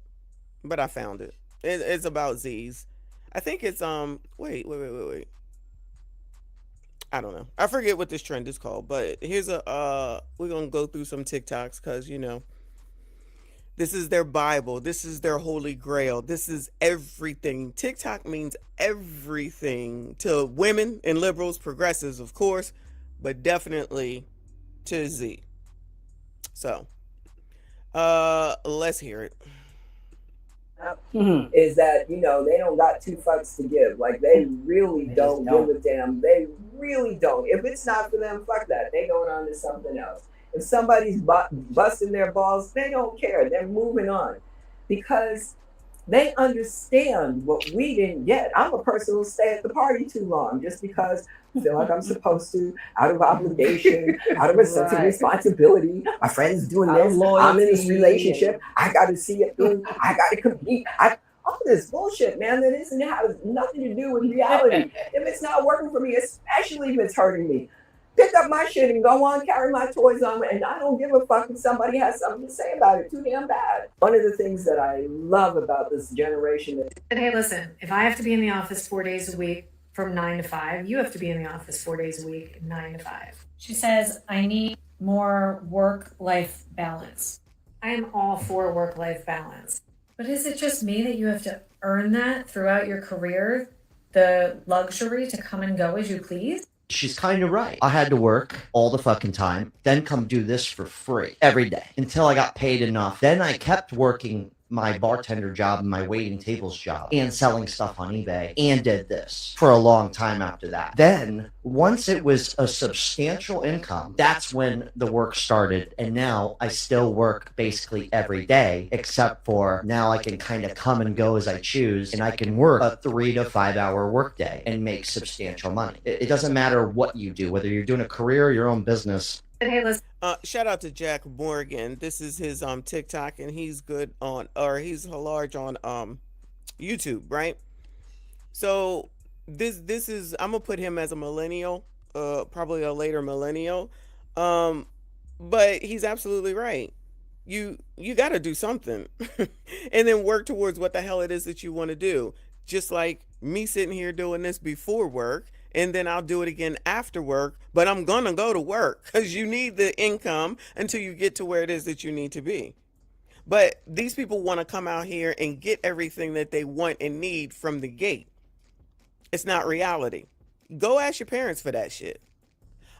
but I found it. It's about Z's. I think it's wait. I don't know. I forget what this trend is called, but here's we're gonna go through some TikToks because this is their Bible. This is their holy grail. This is everything. TikTok means everything to women and liberals, progressives, of course, but definitely to Z. So, let's hear it. Is that they don't got two fucks to give. Like they really don't give a damn. They really don't. If it's not for them, fuck that. They going on to something else. If somebody's busting their balls, they don't care. They're moving on because they understand what we didn't get. I'm a person who'll stay at the party too long just because I feel like I'm supposed to, out of obligation, out of a sense of responsibility. My friend's doing this. I'm in this relationship. I got to see it through. I got to compete. All this bullshit, man, that has nothing to do with reality. If it's not working for me, especially if it's hurting me, pick up my shit and go on, carry my toys on, and I don't give a fuck if somebody has something to say about it. Too damn bad. One of the things that I love about this generation is, hey, listen, if I have to be in the office 4 days a week from 9 to 5, you have to be in the office 4 days a week, 9 to 5. She says, I need more work-life balance. I am all for work-life balance. But is it just me that you have to earn that throughout your career? The luxury to come and go as you please? She's kind of right. I had to work all the fucking time, then come do this for free every day until I got paid enough. Then I kept working my bartender job and my waiting tables job and selling stuff on eBay and did this for a long time after that. Then once it was a substantial income, that's when the work started. And now I still work basically every day, except for now I can kind of come and go as I choose, and I can work a 3 to 5 hour workday and make substantial money. It doesn't matter what you do, whether you're doing a career or your own business. Hey, listen. Shout out to Jack Morgan. This is his TikTok, and he's good on, or he's large on YouTube, right? So this is, I'm gonna put him as a millennial, probably a later millennial, but he's absolutely right. You got to do something, and then work towards what the hell it is that you want to do. Just like me sitting here doing this before work, and then I'll do it again after work, but I'm gonna go to work because you need the income until you get to where it is that you need to be. But these people want to come out here and get everything that they want and need from the gate. It's not reality. Go ask your parents for that shit.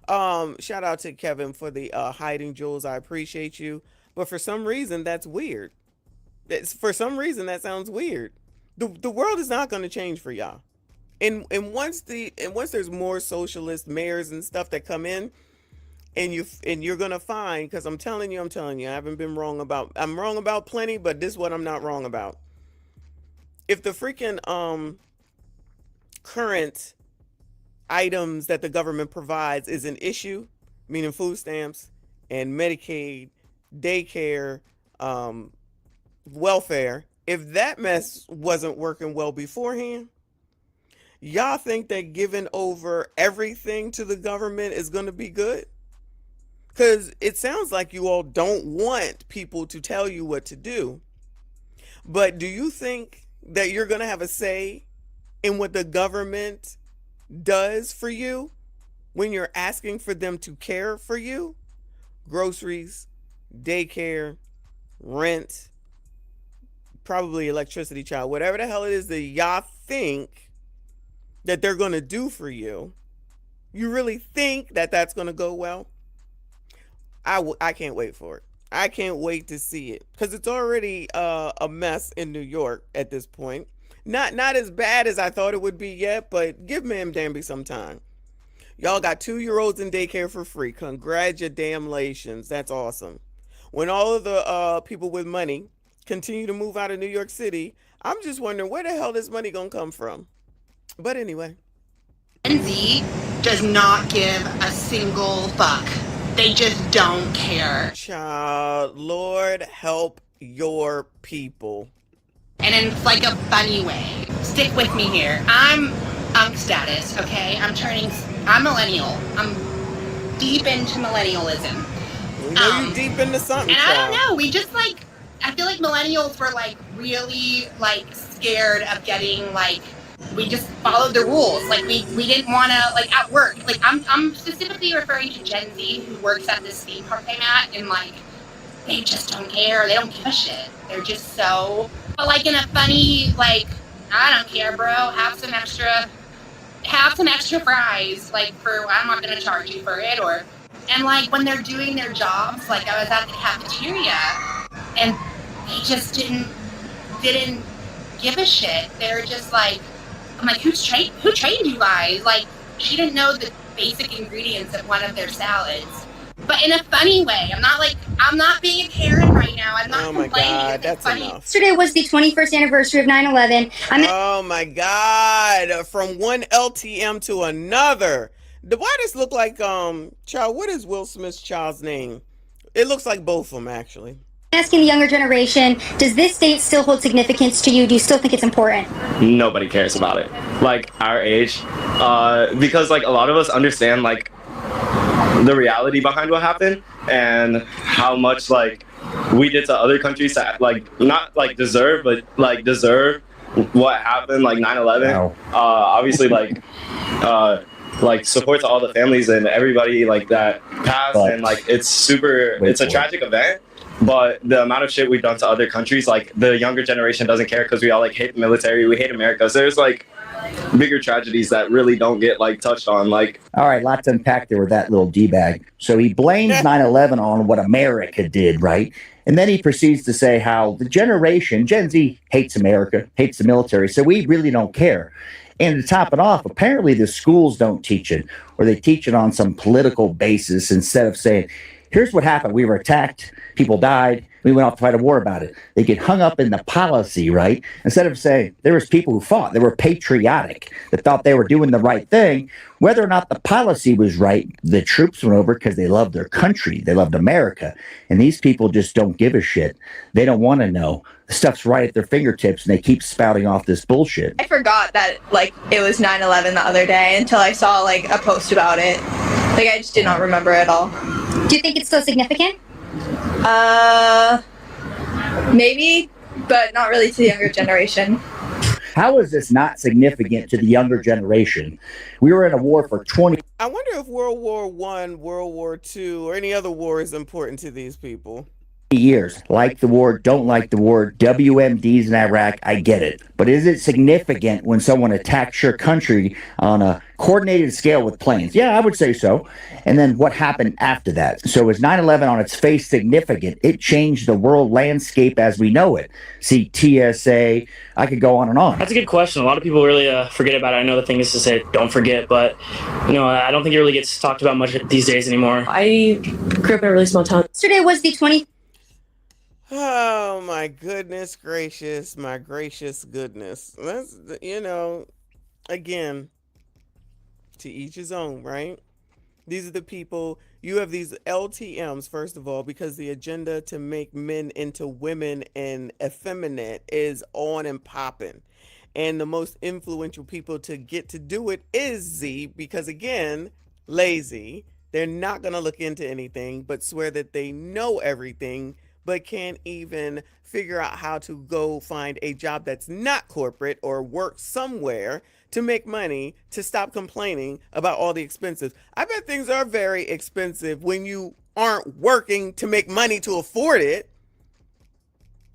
Shout out to Kevin for the hiding jewels. I appreciate you. But for some reason, that's weird. For some reason, that sounds weird. The world is not going to change for y'all. And once there's more socialist mayors and stuff that come in, and you're gonna find, because I'm telling you, I haven't been wrong about. I'm wrong about plenty, but this is what I'm not wrong about. If the freaking current items that the government provides is an issue, meaning food stamps and Medicaid, daycare, welfare, if that mess wasn't working well beforehand, y'all think that giving over everything to the government is going to be good? Because it sounds like you all don't want people to tell you what to do. But do you think that you're going to have a say in what the government does for you when you're asking for them to care for you? Groceries, daycare, rent, probably electricity, child, whatever the hell it is that y'all think that they're going to do for you. You really think that that's going to go well? I can't wait for it. I can't wait to see it, because it's already a mess in New York at this point. Not as bad as I thought it would be yet, but give Ma'am Danby some time. Y'all got 2-year-olds in daycare for free. Congratulations. That's awesome. When all of the people with money continue to move out of New York City, I'm just wondering where the hell this money gonna come from. But anyway. Gen Z does not give a single fuck. They just don't care. Child, Lord help your people. And in like a funny way. Stick with me here. I'm unk status, okay? I'm millennial. I'm deep into millennialism. We know you deep into something, and child. I don't know, we just like, I feel like millennials were like really like scared of getting like, we just followed the rules. Like we didn't want to, like at work, like I'm specifically referring to Gen Z who works at this theme park I'm at, and like, they just don't care. They don't give a shit. They're just so, but like in a funny, like, I don't care, bro. Have some extra fries, like I'm not gonna charge you for it, or, and like when they're doing their jobs, like I was at the cafeteria, and they just didn't give a shit. They're just like, I'm like, who trained you guys? Like, she didn't know the basic ingredients of one of their salads. But in a funny way. I'm not being a Karen right now. I'm not complaining. Oh my God, that's funny. enough. Yesterday was the 21st anniversary of 9/11. Oh my God, from one LTM to another. Why does this look like, child, what is Will Smith's child's name? It looks like both of them, actually. Asking the younger generation, does this date still hold significance to you? Do you still think it's important? Nobody cares about it. Like our age, because like a lot of us understand like the reality behind what happened and how much like we did to other countries that like not like deserve, but like deserve what happened, like 9/11. Wow. Obviously like support to all the families and everybody like that passed, and like it's a tragic event. But the amount of shit we've done to other countries, like the younger generation doesn't care because we all like hate the military, we hate America. So there's like bigger tragedies that really don't get like touched on. Like, all right, lots to unpack there with that little D-bag. So he blames 9/11 on what America did, right? And then he proceeds to say how the generation, Gen Z, hates America, hates the military, so we really don't care. And to top it off, apparently the schools don't teach it, or they teach it on some political basis instead of saying, here's what happened. We were attacked. People died. We went off to fight a war about it. They get hung up in the policy, right? Instead of saying there was people who fought. They were patriotic. That thought they were doing the right thing. Whether or not the policy was right, the troops went over because they loved their country. They loved America. And these people just don't give a shit. They don't want to know. The stuff's right at their fingertips, and they keep spouting off this bullshit. I forgot that like it was 9/11 the other day until I saw like a post about it. Like I just did not remember at all. Do you think it's still significant? Maybe, but not really to the younger generation. How is this not significant to the younger generation? We were in a war for 20. I wonder if World War I, World War II, or any other war is important to these people. years. Like the war, don't like the war, WMDs in Iraq, I get it. But is it significant when someone attacks your country on a coordinated scale with planes? Yeah, I would say so. And then what happened after that? So is 9/11 on its face significant? It changed the world landscape as we know it. See, TSA, I could go on and on. That's a good question. A lot of people really forget about it. I know the thing is to say don't forget, but I don't think it really gets talked about much these days anymore. I grew up in a really small town. Yesterday was the 20. Oh my goodness gracious, my gracious goodness. That's, again, to each his own, right? These are the people, you have these LTMs, first of all, because the agenda to make men into women and effeminate is on and popping. And the most influential people to get to do it is Z, because again, lazy. They're not going to look into anything, but swear that they know everything, but can't even figure out how to go find a job that's not corporate or work somewhere to make money, to stop complaining about all the expenses. I bet things are very expensive when you aren't working to make money to afford it.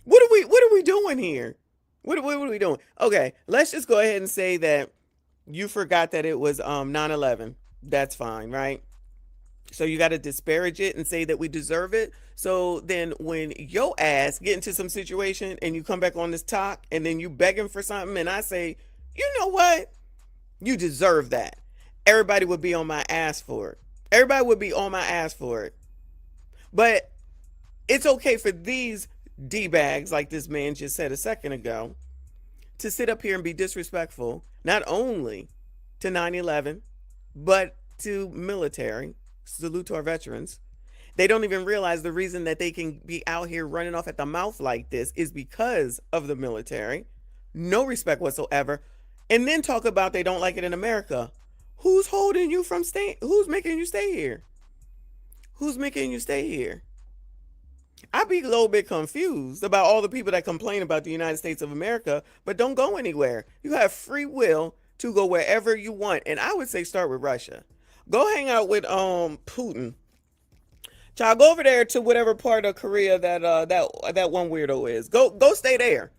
What are we doing here? What are we doing? Okay, let's just go ahead and say that you forgot that it was 9/11. That's fine, right? So you got to disparage it and say that we deserve it. So then when your ass get into some situation and you come back on this talk and then you begging for something and I say, you know what? You deserve that. Everybody would be on my ass for it. Everybody would be on my ass for it. But it's okay for these D-bags, like this man just said a second ago, to sit up here and be disrespectful, not only to 9/11, but to military. Salute to our veterans. They don't even realize the reason that they can be out here running off at the mouth like this is because of the military. No respect whatsoever. And then talk about they don't like it in America. Who's holding you from staying? Who's making you stay here? Who's making you stay here? I'd be a little bit confused about all the people that complain about the United States of America, but don't go anywhere. You have free will to go wherever you want. And I would say start with Russia. Go hang out with Putin. Child, go over there to whatever part of Korea that one weirdo is. Go stay there.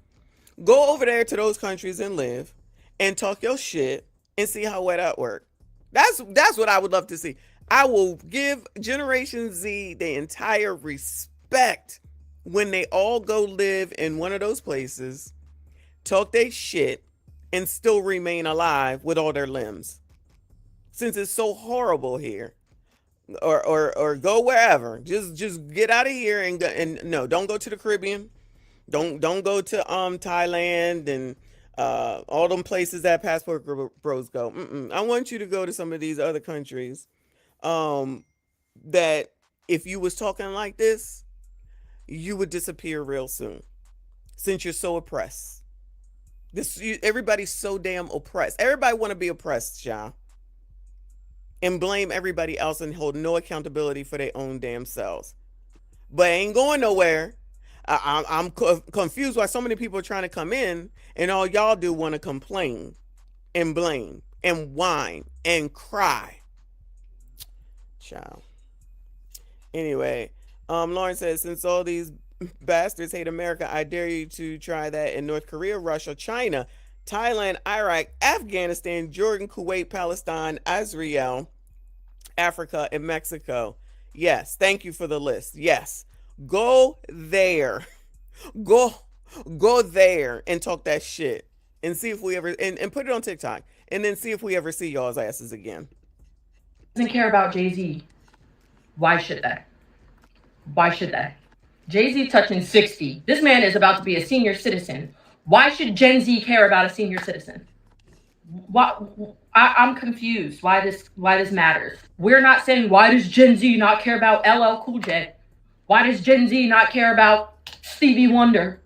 Go over there to those countries and live and talk your shit and see how well that works. That's what I would love to see. I will give Generation Z the entire respect when they all go live in one of those places, talk their shit, and still remain alive with all their limbs. Since it's so horrible here, or go wherever, just get out of here and no, don't go to the Caribbean, don't go to Thailand and all them places that passport bros go. I want you to go to some of these other countries that if you was talking like this, you would disappear real soon, since you're so oppressed. Everybody's so damn oppressed. Everybody want to be oppressed, y'all. And blame everybody else and hold no accountability for their own damn selves. But ain't going nowhere. I'm confused why so many people are trying to come in and all y'all do want to complain and blame and whine and cry. Child. Anyway, Lauren says, since all these bastards hate America, I dare you to try that in North Korea, Russia, China, Thailand, Iraq, Afghanistan, Jordan, Kuwait, Palestine, Israel, Africa, and Mexico. Yes, thank you for the list. Yes, go there. Go there and talk that shit and see if we ever, and put it on TikTok and then see if we ever see y'all's asses again. Doesn't care about Jay-Z. Why should they? Why should they? Jay-Z touching 60. This man is about to be a senior citizen. Why should Gen Z care about a senior citizen? I'm confused why this matters. We're not saying, why does Gen Z not care about LL Cool J? Why does Gen Z not care about Stevie Wonder?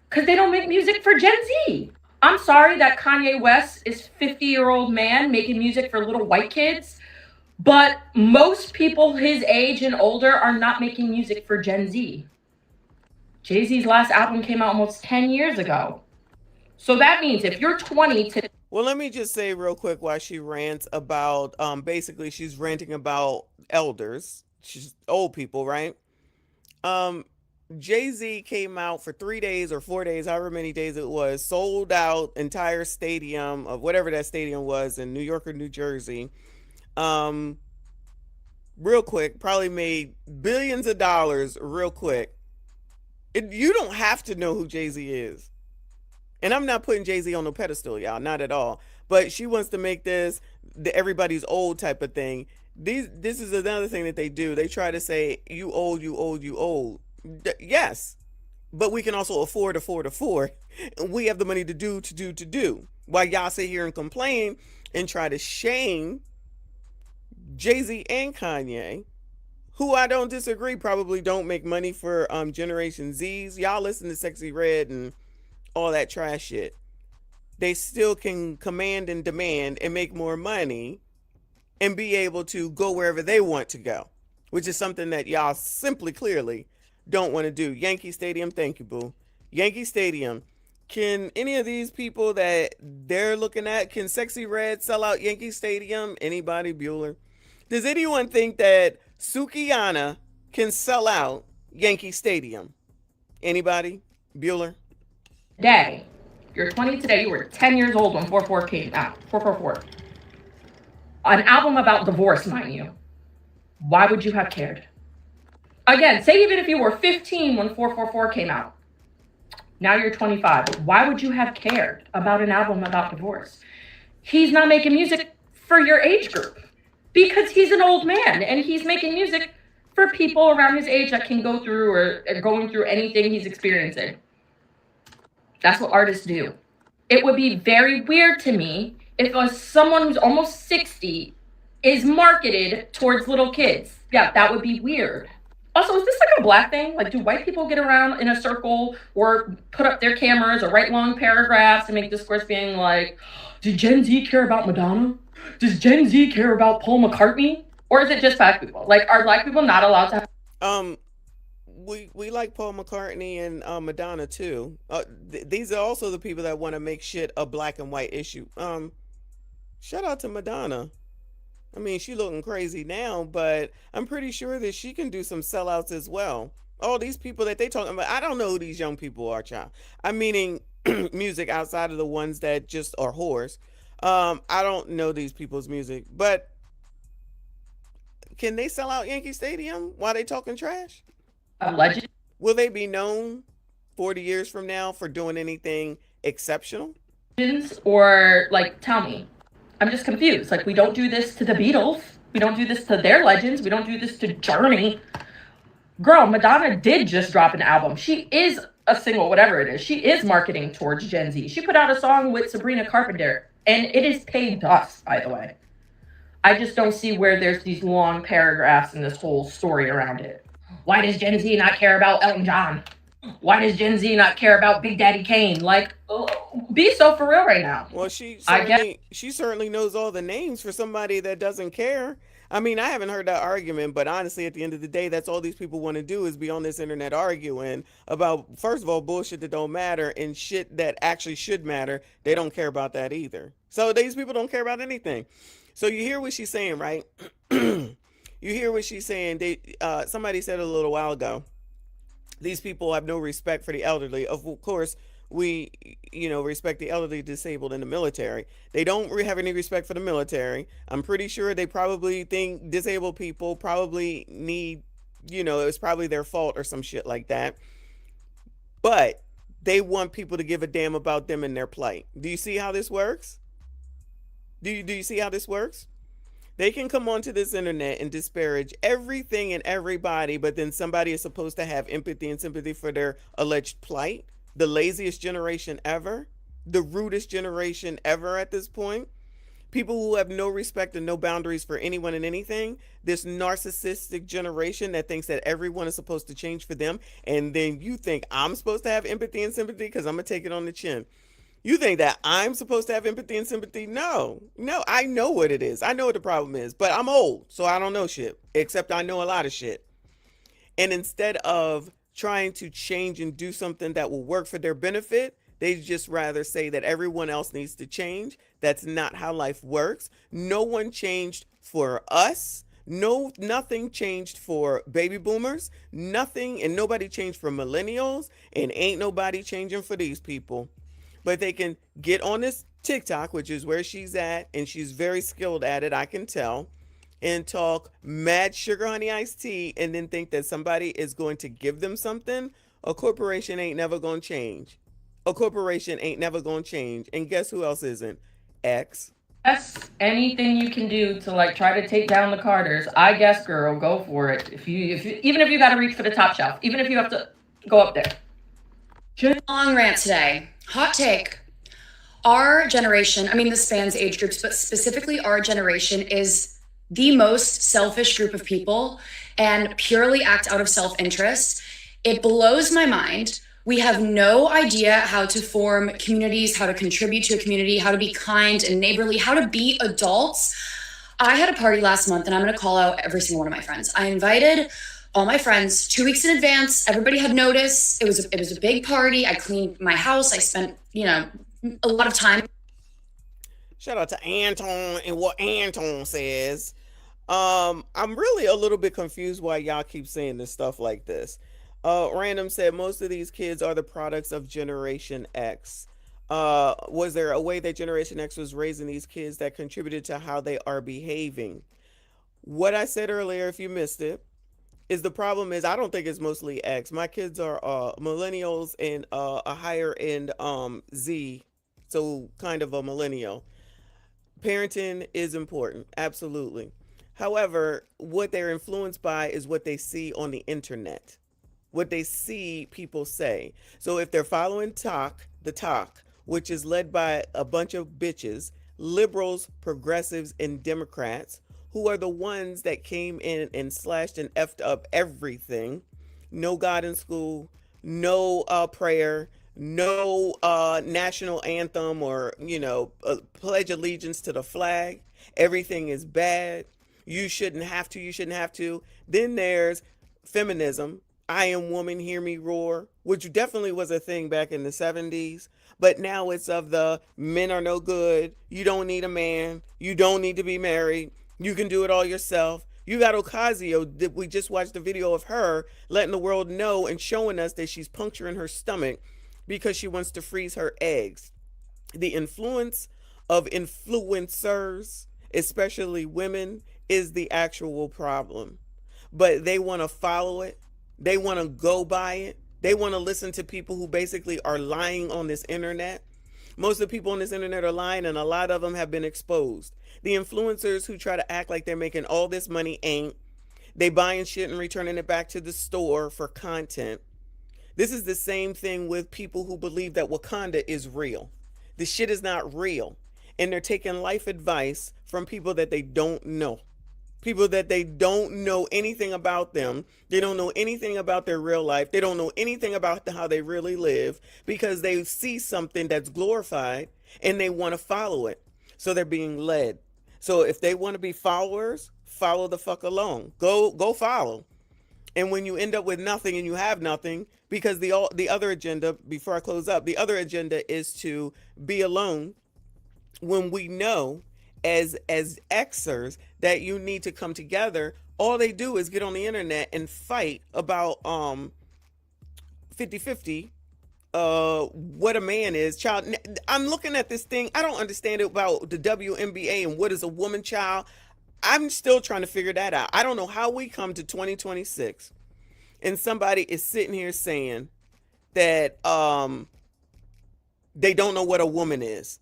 Because they don't make music for Gen Z. I'm sorry that Kanye West is 50-year-old man making music for little white kids, but most people his age and older are not making music for Gen Z. Jay-Z's last album came out almost 10 years ago. So that means if you're 20 to... Well, let me just say real quick why she rants about, basically she's ranting about elders. She's old people, right? Jay-Z came out for 3 days or 4 days, however many days it was, sold out entire stadium of whatever that stadium was in New York or New Jersey. Real quick, probably made billions of dollars real quick. You don't have to know who Jay-Z is. And I'm not putting Jay-Z on no pedestal, y'all, not at all. But she wants to make this the everybody's old type of thing. This is another thing that they do. They try to say, you old, you old, you old. Yes, but we can also afford. We have the money to do. While y'all sit here and complain and try to shame Jay-Z and Kanye, who I don't disagree, probably don't make money for Generation Zs. Y'all listen to Sexy Red and all that trash shit. They still can command and demand and make more money and be able to go wherever they want to go, which is something that y'all simply clearly don't want to do. Yankee Stadium, thank you, boo. Yankee Stadium. Can any of these people that they're looking at, can Sexy Red sell out Yankee Stadium? Anybody, Bueller? Does anyone think that Sukiyana can sell out Yankee Stadium? Anybody? Bueller? Daddy, you're 20 today. You were 10 years old when 4/4 came out. 444. An album about divorce, mind you. Why would you have cared? Again, say even if you were 15 when 444 came out. Now you're 25. Why would you have cared about an album about divorce? He's not making music for your age group because he's an old man and he's making music for people around his age that can go through or are going through anything he's experiencing. That's what artists do. It would be very weird to me if someone who's almost 60 is marketed towards little kids. Yeah, that would be weird. Also, is this like a black thing? Like, do white people get around in a circle or put up their cameras or write long paragraphs and make discourse being like, did Gen Z care about Madonna? Does Gen Z care about Paul McCartney? Or is it just black people? Like, are black people not allowed to have... We like Paul McCartney and Madonna too. These are also the people that want to make shit a black and white issue. Shout out to Madonna. I mean, she looking crazy now, but I'm pretty sure that she can do some sellouts as well. All these people that they talking about, I don't know who these young people are, child. I'm meaning music outside of the ones that just are whores. I don't know these people's music, but can they sell out Yankee Stadium while they talking trash? Alleged. Will they be known 40 years from now for doing anything exceptional? Or like, tell me. I'm just confused. Like, we don't do this to the Beatles. We don't do this to their legends. We don't do this to Journey. Girl, Madonna did just drop an album. She is a single, whatever it is. She is marketing towards Gen Z. She put out a song with Sabrina Carpenter, and it is paid dust, by the way. I just don't see where there's these long paragraphs and this whole story around it. Why does Gen Z not care about Elton John? Why does Gen Z not care about Big Daddy Kane? Like, be so for real right now. Well, she certainly knows all the names for somebody that doesn't care. I mean, I haven't heard that argument, but honestly, at the end of the day, that's all these people want to do is be on this internet arguing about, first of all, bullshit that don't matter and shit that actually should matter. They don't care about that either. So these people don't care about anything. So you hear what she's saying, right? You hear what she's saying. Somebody said a little while ago, these people have no respect for the elderly. Of course, we, respect the elderly, disabled in the military. They don't have any respect for the military. I'm pretty sure they probably think disabled people probably need, it's probably their fault or some shit like that. But they want people to give a damn about them and their plight. Do you see how this works? Do you see how this works? They can come onto this internet and disparage everything and everybody, but then somebody is supposed to have empathy and sympathy for their alleged plight. The laziest generation ever, the rudest generation ever at this point. People who have no respect and no boundaries for anyone and anything. This narcissistic generation that thinks that everyone is supposed to change for them. And then you think I'm supposed to have empathy and sympathy because I'm going to take it on the chin. You think that I'm supposed to have empathy and sympathy? No, I know what it is. I know what the problem is, but I'm old, so I don't know shit, except I know a lot of shit. And instead of trying to change and do something that will work for their benefit, they just rather say that everyone else needs to change. That's not how life works. No one changed for us. No, nothing changed for baby boomers, nothing, and nobody changed for millennials, and ain't nobody changing for these people. But they can get on this TikTok, which is where she's at, and she's very skilled at it, I can tell, and talk mad sugar honey iced tea, and then think that somebody is going to give them something. A corporation ain't never gonna change. A corporation ain't never gonna change. And guess who else isn't? X. Yes, anything you can do to like try to take down the Carters, I guess, girl, go for it. If you even if you got to reach for the top shelf, even if you have to go up there. Long rant today. Hot take. Our generation, I mean, this spans age groups, but specifically our generation is the most selfish group of people and purely act out of self-interest. It blows my mind. We have no idea how to form communities, how to contribute to a community, how to be kind and neighborly, how to be adults. I had a party last month, and I'm going to call out every single one of my friends. I invited all my friends 2 weeks in advance. Everybody had notice. It was a big party. I cleaned my house. I spent, a lot of time. Shout out to Anton and what Anton says. I'm really a little bit confused why y'all keep saying this stuff like this. Random said most of these kids are the products of Generation X. Was there a way that Generation X was raising these kids that contributed to how they are behaving? What I said earlier, if you missed it, is the problem is I don't think it's mostly X. My kids are millennials and a higher end Z, so kind of a millennial. Parenting is important, absolutely. However, what they're influenced by is what they see on the internet, what they see people say. So if they're following the talk, which is led by a bunch of bitches, liberals, progressives, and Democrats, who are the ones that came in and slashed and effed up everything. No God in school, no prayer, no national anthem or, pledge allegiance to the flag. Everything is bad. You shouldn't have to. Then there's feminism. I am woman, hear me roar, which definitely was a thing back in the 70s. But now it's of the men are no good. You don't need a man. You don't need to be married. You can do it all yourself. You got Ocasio. We just watched a video of her letting the world know and showing us that she's puncturing her stomach because she wants to freeze her eggs. The influence of influencers, especially women, is the actual problem. But they want to follow it. They want to go by it. They want to listen to people who basically are lying on this internet. Most of the people on this internet are lying, and a lot of them have been exposed. The influencers who try to act like they're making all this money ain't. They buying shit and returning it back to the store for content. This is the same thing with people who believe that Wakanda is real. The shit is not real. And they're taking life advice from people that they don't know. People that they don't know anything about them. They don't know anything about their real life. They don't know anything about how they really live because they see something that's glorified and they want to follow it. So they're being led. So if they want to be followers, follow the fuck along. Go follow. And when you end up with nothing and you have nothing, because the other agenda, before I close up, the other agenda is to be alone when we know as Xers that you need to come together. All they do is get on the internet and fight about 50-50 what a man is. Child, I'm looking at this thing. I don't understand it about the WNBA and what is a woman, child. I'm still trying to figure that out. I don't know how we come to 2026 and somebody is sitting here saying that they don't know what a woman is.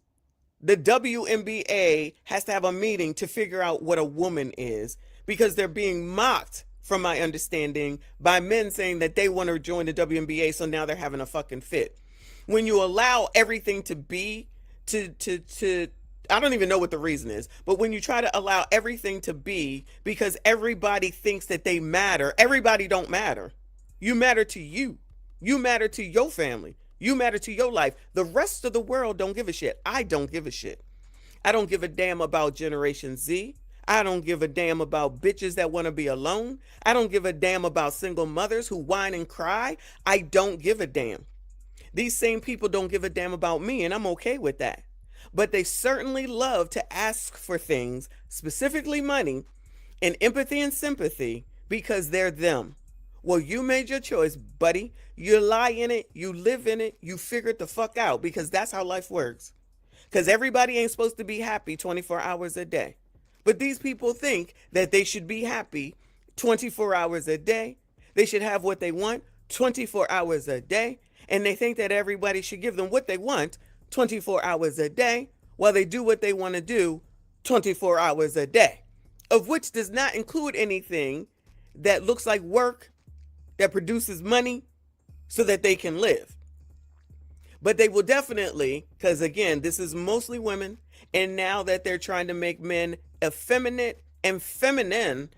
The WNBA has to have a meeting to figure out what a woman is because they're being mocked, from my understanding, by men saying that they want to join the WNBA, so now they're having a fucking fit. When you allow everything to be, I don't even know what the reason is, but when you try to allow everything to be because everybody thinks that they matter, everybody don't matter. You matter to you. You matter to your family. You matter to your life. The rest of the world don't give a shit. I don't give a shit. I don't give a damn about Generation Z. I don't give a damn about bitches that want to be alone. I don't give a damn about single mothers who whine and cry. I don't give a damn. These same people don't give a damn about me, and I'm okay with that. But they certainly love to ask for things, specifically money, and empathy and sympathy because they're them. Well, you made your choice, buddy. You lie in it, you live in it, you figure it the fuck out because that's how life works. Because everybody ain't supposed to be happy 24 hours a day. But these people think that they should be happy 24 hours a day. They should have what they want 24 hours a day. And they think that everybody should give them what they want 24 hours a day while they do what they want to do 24 hours a day, of which does not include anything that looks like work, that produces money so that they can live. But they will definitely, because again, this is mostly women, and now that they're trying to make men effeminate and feminine,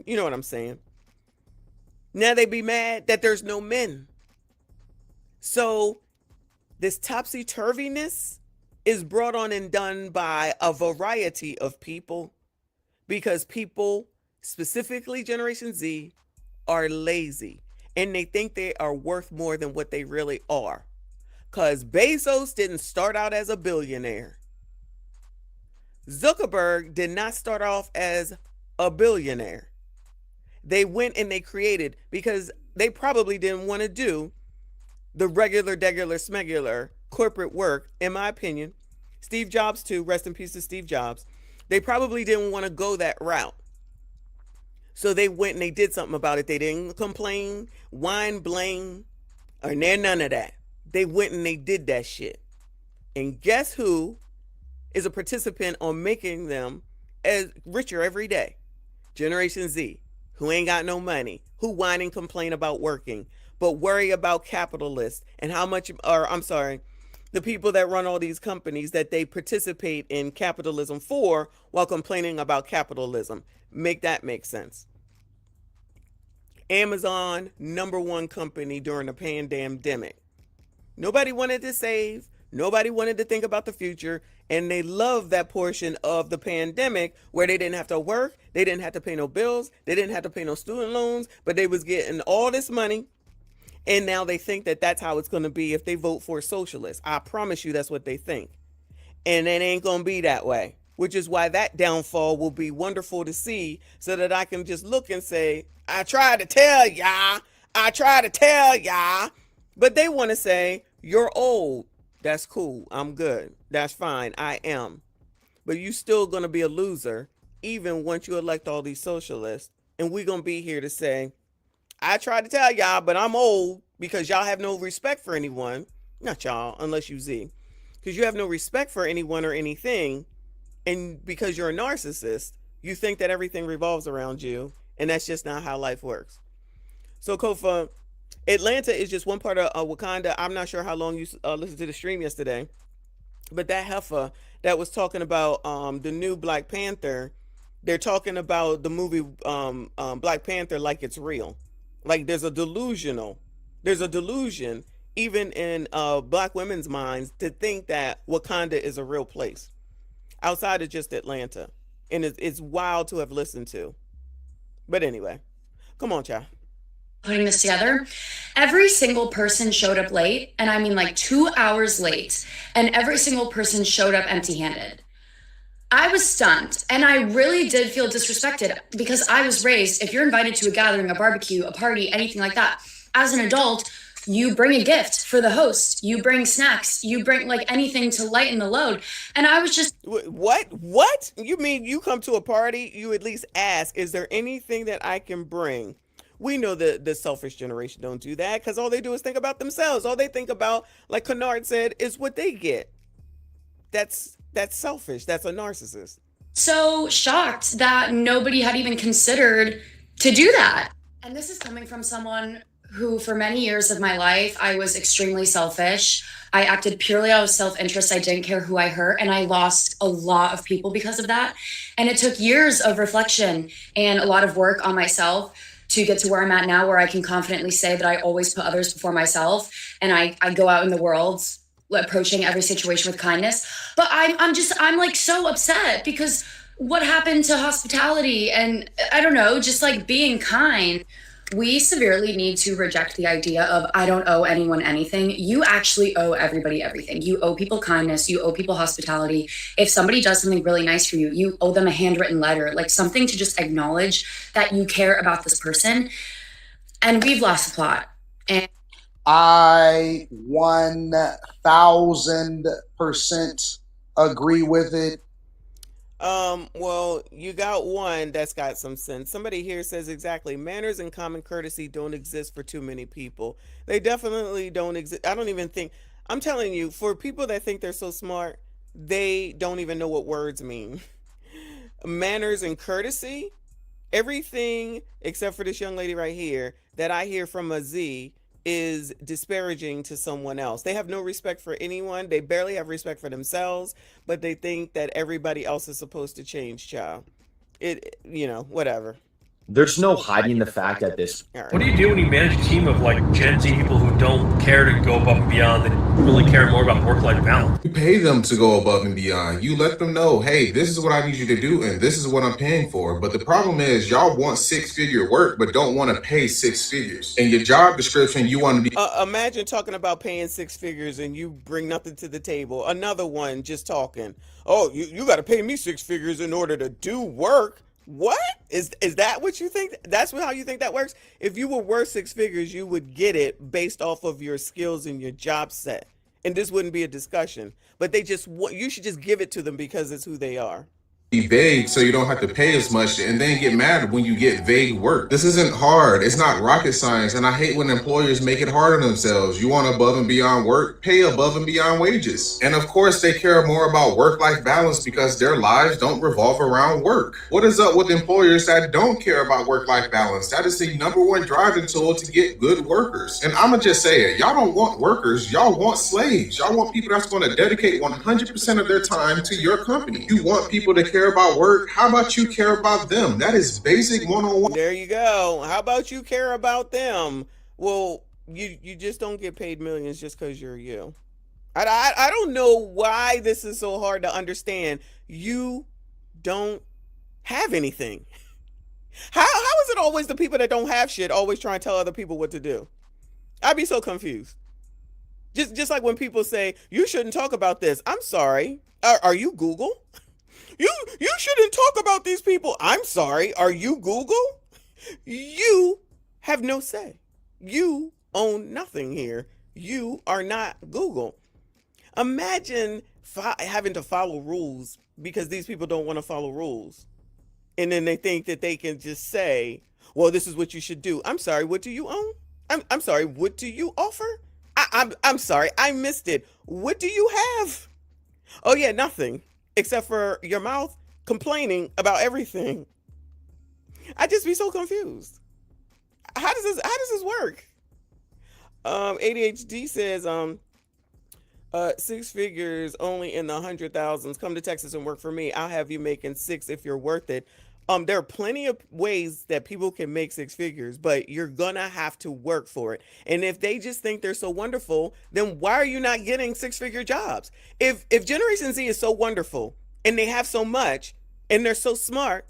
you know what I'm saying? Now they be mad that there's no men. So this topsy-turviness is brought on and done by a variety of people because people, specifically Generation Z, are lazy and they think they are worth more than what they really are. Because Bezos didn't start out as a billionaire. Zuckerberg did not start off as a billionaire. They went and they created because they probably didn't want to do the regular, smegular corporate work, in my opinion. Steve Jobs too, rest in peace to Steve Jobs. They probably didn't want to go that route. So they went and they did something about it. They didn't complain, whine, blame, or none of that. They went and they did that shit. And guess who is a participant on making them as richer every day? Generation Z, who ain't got no money, who whine and complain about working, but worry about capitalists and how much, or I'm sorry, the people that run all these companies that they participate in capitalism for while complaining about capitalism. Make that make sense. Amazon, #1 company during the pandemic. Nobody wanted to save. Nobody wanted to think about the future. And they loved that portion of the pandemic where they didn't have to work. They didn't have to pay no bills. They didn't have to pay no student loans, but they was getting all this money. And now they think that that's how it's going to be if they vote for socialists. I promise you that's what they think. And it ain't going to be that way, which is why that downfall will be wonderful to see so that I can just look and say, I tried to tell y'all. But they want to say, you're old. That's cool. I'm good. That's fine. I am. But you still going to be a loser even once you elect all these socialists. And we're going to be here to say, I tried to tell y'all, but I'm old because y'all have no respect for anyone. Not y'all, unless you Z. Because you have no respect for anyone or anything. And because you're a narcissist, you think that everything revolves around you. And that's just not how life works. So, Kofa, Atlanta is just one part of Wakanda. I'm not sure how long you listened to the stream yesterday. But that heifer that was talking about the new Black Panther, they're talking about the movie Black Panther like it's real. Like there's a delusion even in Black women's minds to think that Wakanda is a real place outside of just Atlanta. And it's wild to have listened to. But anyway, come on, child. Putting this together, every single person showed up late, and I mean like 2 hours late, and every single person showed up empty-handed. I was stunned, and I really did feel disrespected because I was raised, if you're invited to a gathering, a barbecue, a party, anything like that, as an adult, you bring a gift for the host, you bring snacks, you bring like anything to lighten the load. And I was just, what? You mean you come to a party, you at least ask, is there anything that I can bring? We know the selfish generation don't do that because all they do is think about themselves. All they think about, like Kennard said, is what they get. That's selfish. That's a narcissist. So shocked that nobody had even considered to do that. And this is coming from someone who, for many years of my life, I was extremely selfish. I acted purely out of self-interest. I didn't care who I hurt, and I lost a lot of people because of that. And it took years of reflection and a lot of work on myself to get to where I'm at now, where I can confidently say that I always put others before myself. And I go out in the world approaching every situation with kindness. But I'm like so upset because what happened to hospitality and I don't know, just like being kind. We severely need to reject the idea of I don't owe anyone anything. You actually owe everybody everything. You owe people kindness. You owe people hospitality. If somebody does something really nice for you, you owe them a handwritten letter, like something to just acknowledge that you care about this person. And we've lost the plot. And I 1000% agree with it. Well, you got one that's got some sense. Somebody here says exactly, manners and common courtesy don't exist for too many people. They definitely don't exist. I don't even think, I'm telling you, for people that think they're so smart, they don't even know what words mean. Manners and courtesy, everything except for this young lady right here that I hear from a Z is disparaging to someone else. They have no respect for anyone. They barely have respect for themselves, but they think that everybody else is supposed to change, child. Whatever. There's no hiding the fact that this. What do you do when you manage a team of like Gen Z people who don't care to go above and beyond, that really care more about work-life balance? You pay them to go above and beyond. You let them know, hey, this is what I need you to do, and this is what I'm paying for. But the problem is, y'all want six-figure work, but don't want to pay six figures. In your job description, you want to be. Imagine talking about paying six figures and you bring nothing to the table. Another one just talking. Oh, you got to pay me six figures in order to do work. What is that what you think? That's how you think that works? If you were worth six figures, you would get it based off of your skills and your job set, and this wouldn't be a discussion. But you should just give it to them because it's who they are. Be vague so you don't have to pay as much and then get mad when you get vague work. This isn't hard. It's not rocket science, and I hate when employers make it hard on themselves. You want above and beyond work? Pay above and beyond wages. And of course, they care more about work-life balance because their lives don't revolve around work. What is up with employers that don't care about work-life balance? That is the number one driving tool to get good workers. And I'ma just say it. Y'all don't want workers. Y'all want slaves. Y'all want people that's going to dedicate 100% of their time to your company. You want people to care about work. How about you care about them? That is basic one-on-one. There you go. How about you care about them? Well, you just don't get paid millions just because you're you. I don't know why this is so hard to understand. You don't have anything. How is it always the people that don't have shit always trying to tell other people what to do? I'd be so confused. Just like when people say you shouldn't talk about this. I'm sorry. Are you Google? You shouldn't talk about these people. I'm sorry. Are you Google? You have no say. You own nothing here. You are not Google. Imagine having to follow rules because these people don't want to follow rules. And then they think that they can just say, well, this is what you should do. I'm sorry. What do you own? I'm sorry. What do you offer? I'm sorry. I missed it. What do you have? Oh, yeah, nothing. Except for your mouth complaining about everything. I just be so confused. How does this work? ADHD says six figures only in the 100,000s. Come to Texas and work for me. I'll have you making six if you're worth it. There are plenty of ways that people can make six figures, but you're gonna have to work for it. And if they just think they're so wonderful, then why are you not getting six-figure jobs? If Generation Z is so wonderful and they have so much and they're so smart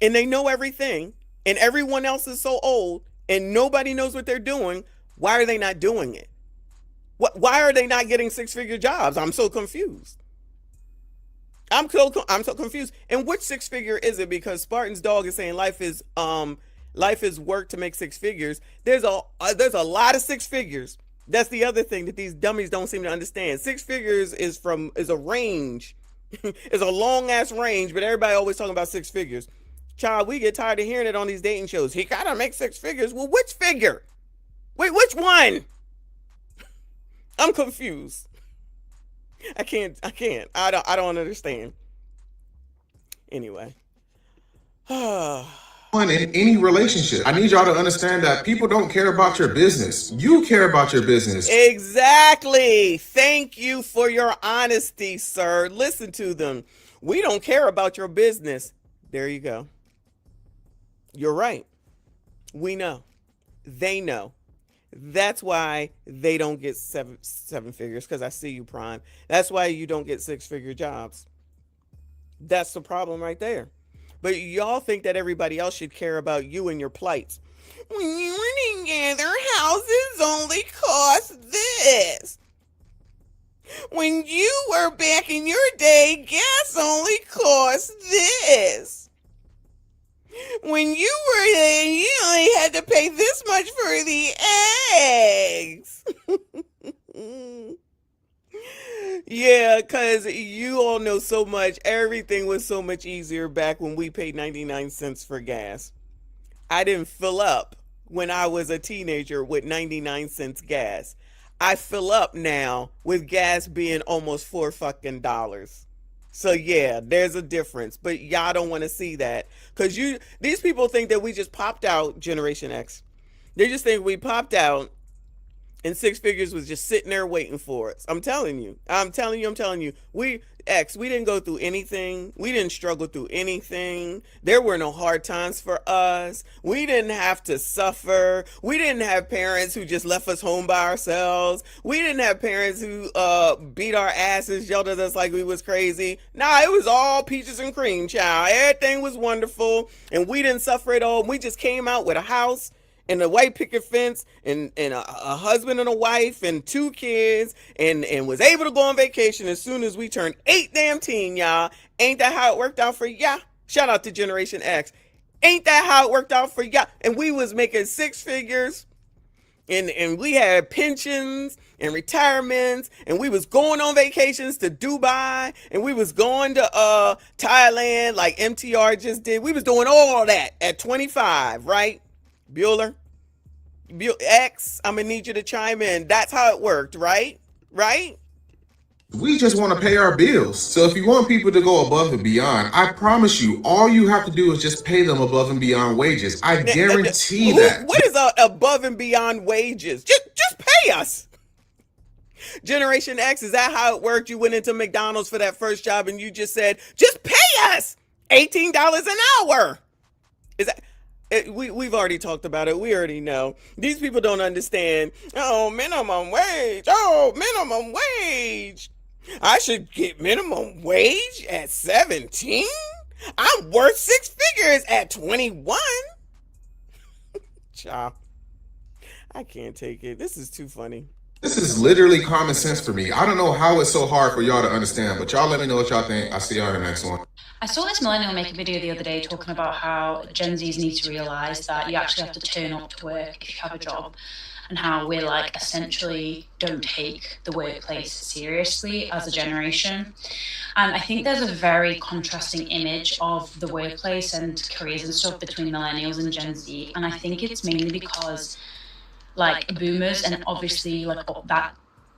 and they know everything and everyone else is so old and nobody knows what they're doing, why are they not doing it? Why are they not getting six-figure jobs? I'm so confused. I'm so confused. And which six figure is it? Because Spartan's dog is saying life is work to make six figures. There's a lot of six figures. That's the other thing that these dummies don't seem to understand. Six figures is a range. It's a long ass range, but everybody always talking about six figures. Child, we get tired of hearing it on these dating shows. He gotta make six figures. Well, which figure? Wait, which one? I'm confused. I can't. I don't understand. Anyway. In any relationship, I need y'all to understand that people don't care about your business. You care about your business. Exactly. Thank you for your honesty, sir. Listen to them. We don't care about your business. There you go. You're right. We know. They know. That's why they don't get seven figures, because I see you, Prime. That's why you don't get six-figure jobs. That's the problem right there. But y'all think that everybody else should care about you and your plight. When you were together, houses only cost this. When you were back in your day, gas only cost this. When you were there, you only had to pay this much for the eggs. Yeah, because you all know so much. Everything was so much easier back when we paid 99 cents for gas. I didn't fill up when I was a teenager with 99 cents gas. I fill up now with gas being almost $4 fucking. So yeah, there's a difference, but y'all don't want to see that because these people think that we just popped out Generation X. They just think we popped out and six figures was just sitting there waiting for us. I'm telling you. We didn't go through anything. We didn't struggle through anything. There were no hard times for us. We didn't have to suffer. We didn't have parents who just left us home by ourselves. We didn't have parents who beat our asses, yelled at us like we was crazy. Nah, it was all peaches and cream, child. Everything was wonderful, and we didn't suffer at all. We just came out with a house and a white picket fence and a husband and a wife and 2 kids and was able to go on vacation as soon as we turned 18, y'all. Ain't that how it worked out for y'all? Shout out to Generation X. Ain't that how it worked out for y'all? And we was making 6 figures and we had pensions and retirements and we was going on vacations to Dubai and we was going to Thailand like MTR just did. We was doing all that at 25, right? Bueller, X, I'm gonna need you to chime in. That's how it worked, right? Right? We just want to pay our bills. So if you want people to go above and beyond, I promise you, all you have to do is just pay them above and beyond wages. I guarantee that. What is above and beyond wages? Just pay us. Generation X, is that how it worked? You went into McDonald's for that first job and you just said, just pay us $18 an hour. Is that... We've already talked about it. We already know. These people don't understand. Oh, minimum wage. Oh, minimum wage. I should get minimum wage at 17? I'm worth 6 figures at 21. Child, I can't take it. This is too funny. This is literally common sense for me. I don't know how it's so hard for y'all to understand, but y'all let me know what y'all think. I'll see y'all in the next one. I saw this millennial make a video the other day talking about how Gen Zs need to realize that you actually have to turn up to work if you have a job, and how we're like essentially don't take the workplace seriously as a generation. And I think there's a very contrasting image of the workplace and careers and stuff between millennials and Gen Z. And I think it's mainly because like boomers and obviously like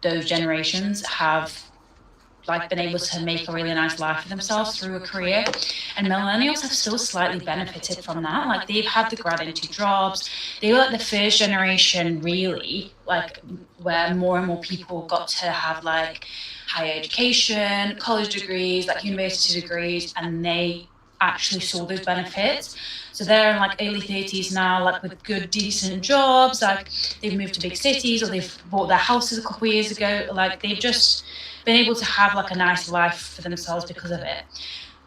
those generations have like been able to make a really nice life for themselves through a career, and millennials have still slightly benefited from that. Like they've had the grad into jobs. They were like the first generation really, like where more and more people got to have like higher education, college degrees, like university degrees, and they actually saw those benefits. So they're in like early 30s now, like with good, decent jobs, like they've moved to big cities or they've bought their houses a couple of years ago. Like they've just been able to have like a nice life for themselves because of it.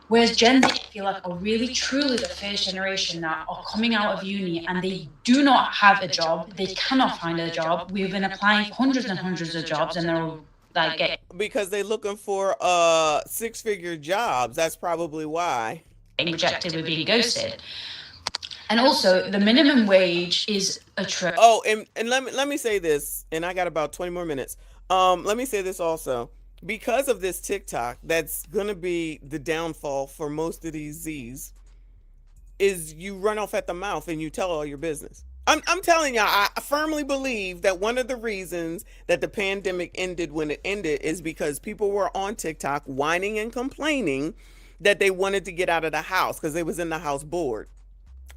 Whereas Gen Z, I feel like, are really truly the first generation that are coming out of uni and they do not have a job. They cannot find a job. We've been applying for hundreds and hundreds of jobs and they're all like because they're looking for 6-figure jobs. That's probably why. Getting rejected, we're being ghosted. And also, the minimum wage is a trip. Oh, and let me say this, and I got about 20 more minutes. Let me say this also. Because of this TikTok, that's going to be the downfall for most of these Z's, is you run off at the mouth and you tell all your business. I'm telling y'all, I firmly believe that one of the reasons that the pandemic ended when it ended is because people were on TikTok whining and complaining that they wanted to get out of the house because they was in the house bored.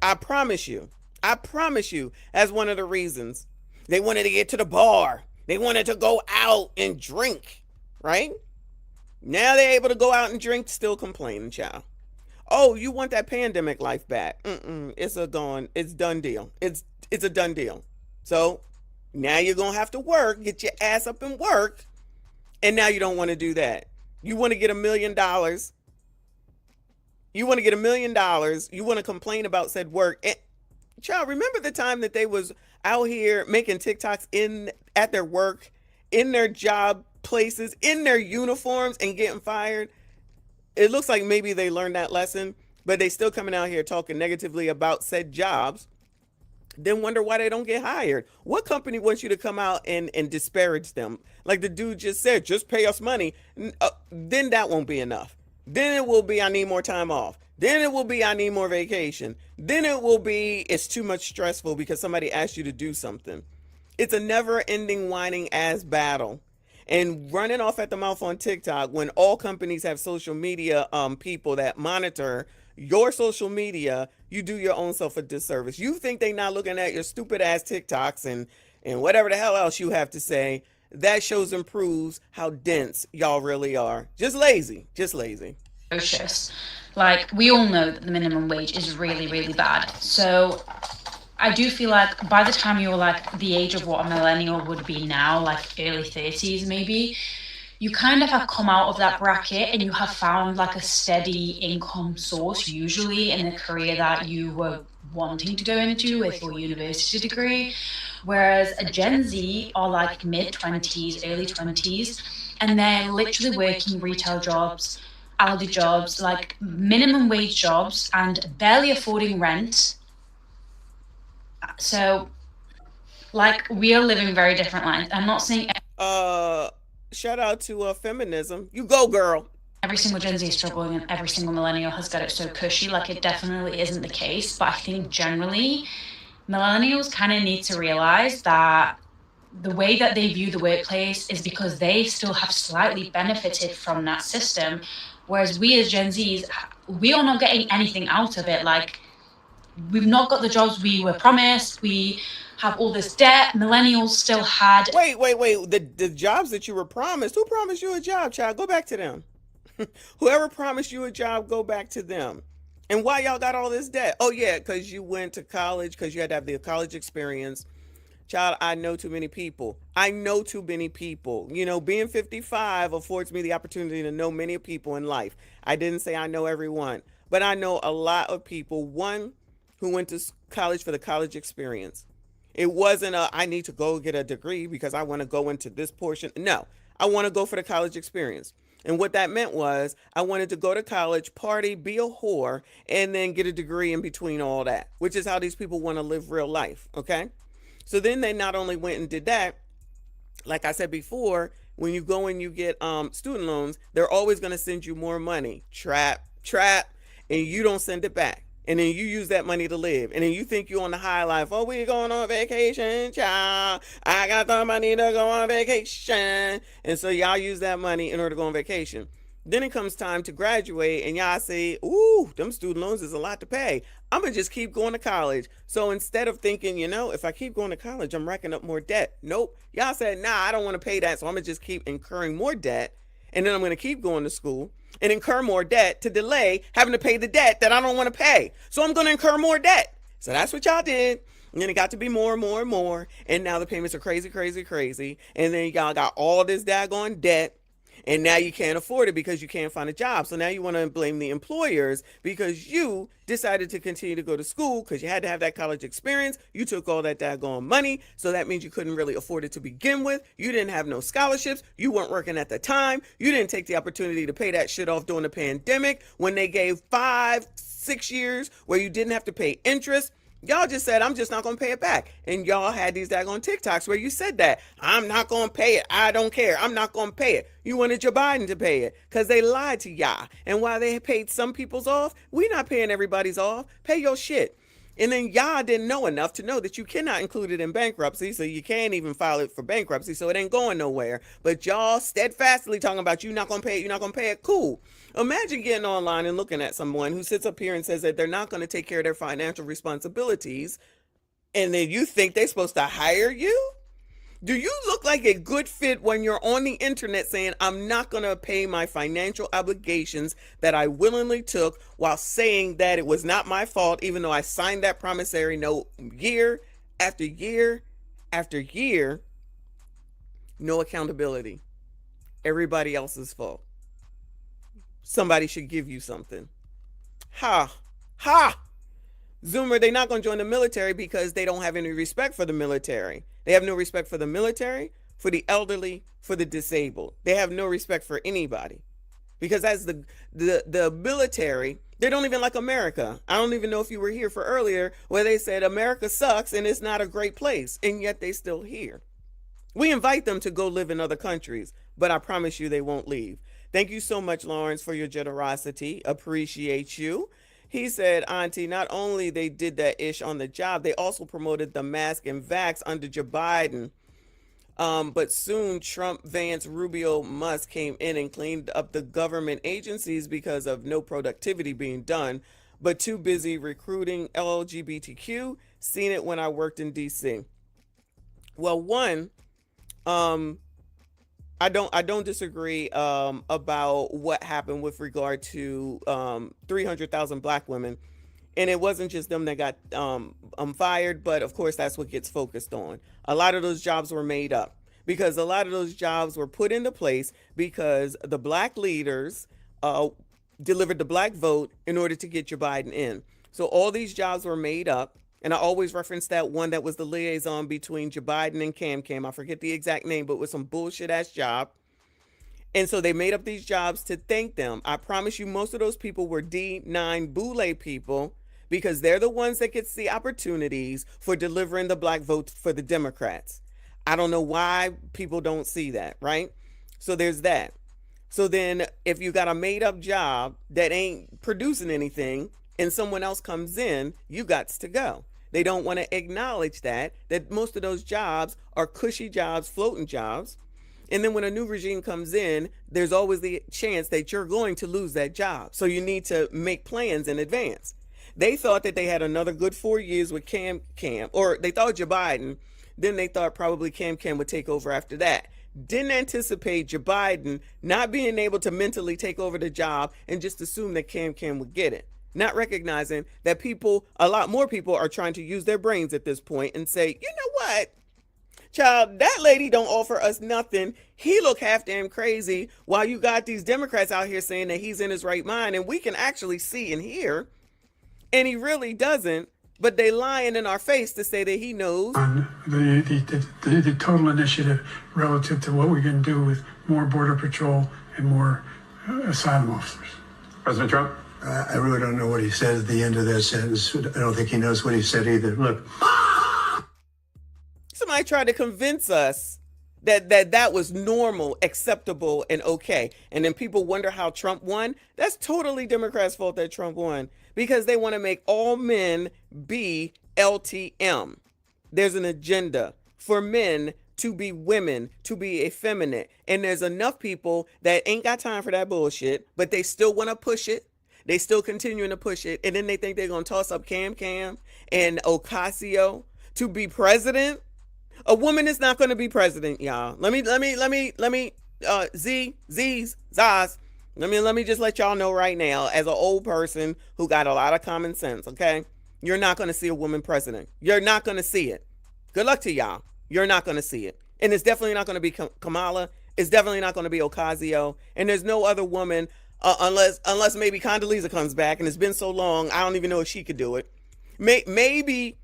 I promise you, as one of the reasons. They wanted to get to the bar. They wanted to go out and drink, right? Now they're able to go out and drink, still complaining, child. Oh, you want that pandemic life back? It's done deal. It's a done deal. So now you're going to have to work, get your ass up and work. And now you don't want to do that. You want to get $1 million. You want to get $1 million. You want to complain about said work. Child, remember the time that they was out here making TikToks at their work, in their job places, in their uniforms, and getting fired? It looks like maybe they learned that lesson, but they still coming out here talking negatively about said jobs, then wonder why they don't get hired. What company wants you to come out and disparage them? Like the dude just said, just pay us money. Then that won't be enough. Then it will be, I need more time off. Then it will be, I need more vacation. Then it will be, it's too much stressful because somebody asked you to do something. It's a never ending whining ass battle. And running off at the mouth on TikTok when all companies have social media people that monitor your social media, you do your own self a disservice. You think they not looking at your stupid ass TikToks and whatever the hell else you have to say. That shows and proves how dense y'all really are. Just lazy. Just lazy. Atrocious. Like, we all know that the minimum wage is really, really bad. So I do feel like by the time you're like the age of what a millennial would be now, like early 30s maybe, you kind of have come out of that bracket and you have found like a steady income source, usually in the career that you were wanting to go into with your university degree. Whereas a Gen Z are like mid-20s, early 20s, and they're literally working retail jobs, Aldi jobs, like minimum wage jobs, and barely affording rent. So, like, we are living very different lives. I'm not saying shout out to feminism. You go, girl. every single Gen Z is struggling and every single millennial has got it so cushy. Like, it definitely isn't the case. But I think generally, millennials kind of need to realize that the way that they view the workplace is because they still have slightly benefited from that system. Whereas we as Gen Zs, we are not getting anything out of it. Like, we've not got the jobs we were promised. We have all this debt. Millennials still had. Wait. The jobs that you were promised, who promised you a job, child? Go back to them. Whoever promised you a job, go back to them. And why y'all got all this debt? Oh, yeah, because you went to college, because you had to have the college experience. Child, I know too many people. You know, being 55 affords me the opportunity to know many people in life. I didn't say I know everyone, but I know a lot of people. One, who went to college for the college experience. It wasn't I need to go get a degree because I want to go into this portion. No, I want to go for the college experience. And what that meant was I wanted to go to college, party, be a whore, and then get a degree in between all that, which is how these people want to live real life. Okay. So then they not only went and did that, like I said before, when you go and you get student loans, they're always going to send you more money. Trap, and you don't send it back. And then you use that money to live. And then you think you're on the high life. Oh, we going on vacation, child. I got the money to go on vacation. And so y'all use that money in order to go on vacation. Then it comes time to graduate and y'all say, ooh, them student loans is a lot to pay. I'm going to just keep going to college. So instead of thinking, you know, if I keep going to college, I'm racking up more debt. Nope. Y'all said, nah, I don't want to pay that. So I'm going to just keep incurring more debt. And then I'm going to keep going to school and incur more debt to delay having to pay the debt that I don't want to pay. So I'm going to incur more debt. So that's what y'all did. And then it got to be more and more and more. And now the payments are crazy. And then y'all got all this daggone debt. And now you can't afford it because you can't find a job. So now you want to blame the employers because you decided to continue to go to school because you had to have that college experience. You took all that daggone money. So that means you couldn't really afford it to begin with. You didn't have no scholarships. You weren't working at the time. You didn't take the opportunity to pay that shit off during the pandemic when they gave 5-6 years where you didn't have to pay interest. Y'all just said, I'm just not going to pay it back. And y'all had these daggone TikToks where you said that. I'm not going to pay it. I don't care. I'm not going to pay it. You wanted Joe Biden to pay it because they lied to y'all. And while they paid some people's off, we not paying everybody's off. Pay your shit. And then y'all didn't know enough to know that you cannot include it in bankruptcy. So you can't even file it for bankruptcy. So it ain't going nowhere. But y'all steadfastly talking about you not going to pay it. You're not going to pay it. Cool. Imagine getting online and looking at someone who sits up here and says that they're not going to take care of their financial responsibilities. And then you think they're supposed to hire you? Do you look like a good fit when you're on the internet saying, I'm not going to pay my financial obligations that I willingly took while saying that it was not my fault, even though I signed that promissory note year after year after year? No accountability. Everybody else's fault. Somebody should give you something. Ha! Zoomer, they're not going to join the military because they don't have any respect for the military. They have no respect for the military, for the elderly, for the disabled. They have no respect for anybody. Because as the military, they don't even like America. I don't even know if you were here for earlier where they said America sucks and it's not a great place, and yet they still here. We invite them to go live in other countries, but I promise you they won't leave. Thank you so much, Lawrence, for your generosity. Appreciate you. He said, Auntie, not only they did that ish on the job, they also promoted the mask and vax under Joe Biden. But soon Trump, Vance, Rubio, Musk came in and cleaned up the government agencies because of no productivity being done, but too busy recruiting LGBTQ. Seen it when I worked in DC. Well, one, I don't disagree about what happened with regard to 300,000 black women. And it wasn't just them that got fired, but of course that's what gets focused on. A lot of those jobs were made up because a lot of those jobs were put into place because the black leaders delivered the black vote in order to get Joe Biden in. So all these jobs were made up. And I always reference that one that was the liaison between Joe Biden and Cam. I forget the exact name, but it was some bullshit ass job. And so they made up these jobs to thank them. I promise you, most of those people were D9 Boule people because they're the ones that gets the opportunities for delivering the black vote for the Democrats. I don't know why people don't see that, right? So there's that. So then if you got a made up job that ain't producing anything and someone else comes in, you got to go. They don't want to acknowledge that most of those jobs are cushy jobs, floating jobs. And then when a new regime comes in, there's always the chance that you're going to lose that job. So you need to make plans in advance. They thought that they had another good 4 years with Cam, or they thought Joe Biden. Then they thought probably Cam would take over after that. Didn't anticipate Joe Biden not being able to mentally take over the job and just assume that Cam would get it. Not recognizing that a lot more people are trying to use their brains at this point and say, you know what? Child, that lady don't offer us nothing. He look half damn crazy while you got these Democrats out here saying that he's in his right mind and we can actually see and hear. And he really doesn't, but they lying in our face to say that he knows. On the total initiative relative to what we can do with more Border Patrol and more asylum officers. President Trump? I really don't know what he said at the end of that sentence. I don't think he knows what he said either. Look. Somebody tried to convince us that was normal, acceptable, and okay. And then people wonder how Trump won. That's totally Democrats' fault that Trump won because they want to make all men be LTM. There's an agenda for men to be women, to be effeminate. And there's enough people that ain't got time for that bullshit, but they still want to push it. They still continuing to push it. And then they think they're going to toss up Cam and Ocasio to be president. A woman is not going to be president, y'all. Let me, Zaz. Let me just let y'all know right now, as an old person who got a lot of common sense, okay? You're not going to see a woman president. You're not going to see it. Good luck to y'all. You're not going to see it. And it's definitely not going to be Kamala. It's definitely not going to be Ocasio. And there's no other woman, unless maybe Condoleezza comes back, and it's been so long, I don't even know if she could do it. Maybe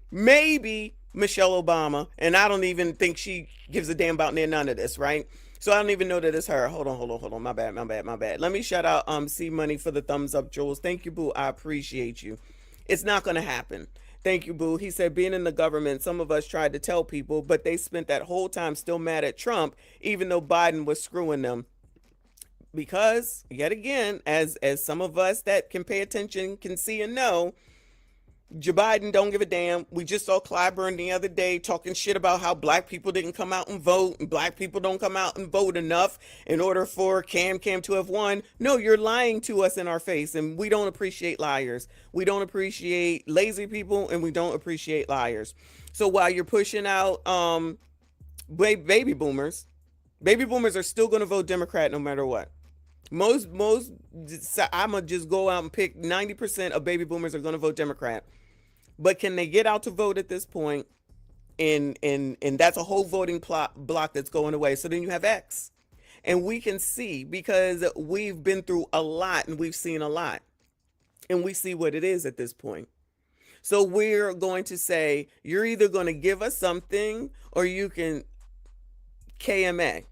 Michelle Obama, and I don't even think she gives a damn about none of this, right? So I don't even know that it's her. Hold on. My bad. Let me shout out C Money for the thumbs up, Jules. Thank you, boo. I appreciate you. It's not going to happen. Thank you, boo. He said, being in the government, some of us tried to tell people, but they spent that whole time still mad at Trump, even though Biden was screwing them. Because, yet again, as some of us that can pay attention can see and know, Joe Biden don't give a damn. We just saw Clyburn the other day talking shit about how black people didn't come out and vote, and black people don't come out and vote enough in order for Cam to have won. No, you're lying to us in our face, and we don't appreciate liars. We don't appreciate lazy people, and we don't appreciate liars. So while you're pushing out baby boomers are still going to vote Democrat no matter what. Most I'm gonna just go out and pick 90% of baby boomers are going to vote Democrat. But can they get out to vote at this point? And that's a whole voting block that's going away. So then you have X. And we can see, because we've been through a lot and we've seen a lot. And we see what it is at this point. So we're going to say, you're either going to give us something or you can KMA.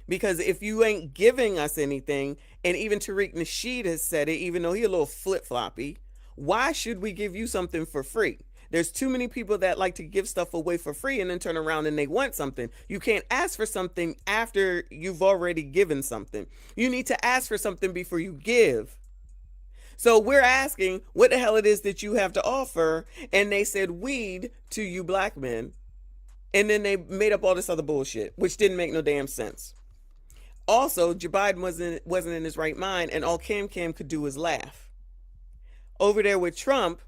Because if you ain't giving us anything, and even Tariq Nasheed has said it, even though he a little flip-floppy, why should we give you something for free? There's too many people that like to give stuff away for free and then turn around and they want something. You can't ask for something after you've already given something. You need to ask for something before you give. So we're asking what the hell it is that you have to offer, and they said weed to you black men, and then they made up all this other bullshit, which didn't make no damn sense. Also, Joe Biden wasn't in his right mind, and all Cam could do was laugh. Over there with Trump,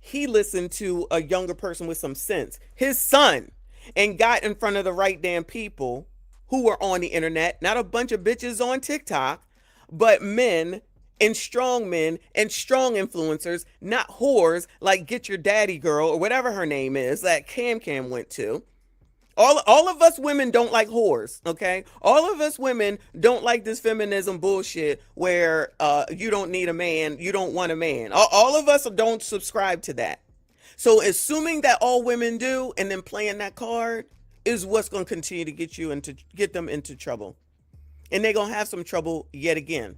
he listened to a younger person with some sense, his son, and got in front of the right damn people who were on the internet, not a bunch of bitches on TikTok, but men and strong influencers, not whores like Get Your Daddy Girl or whatever her name is that Cam went to. All of us women don't like whores, okay? All of us women don't like this feminism bullshit where you don't need a man, you don't want a man. All of us don't subscribe to that. So assuming that all women do and then playing that card is what's going to continue to get them into trouble. And they're going to have some trouble yet again.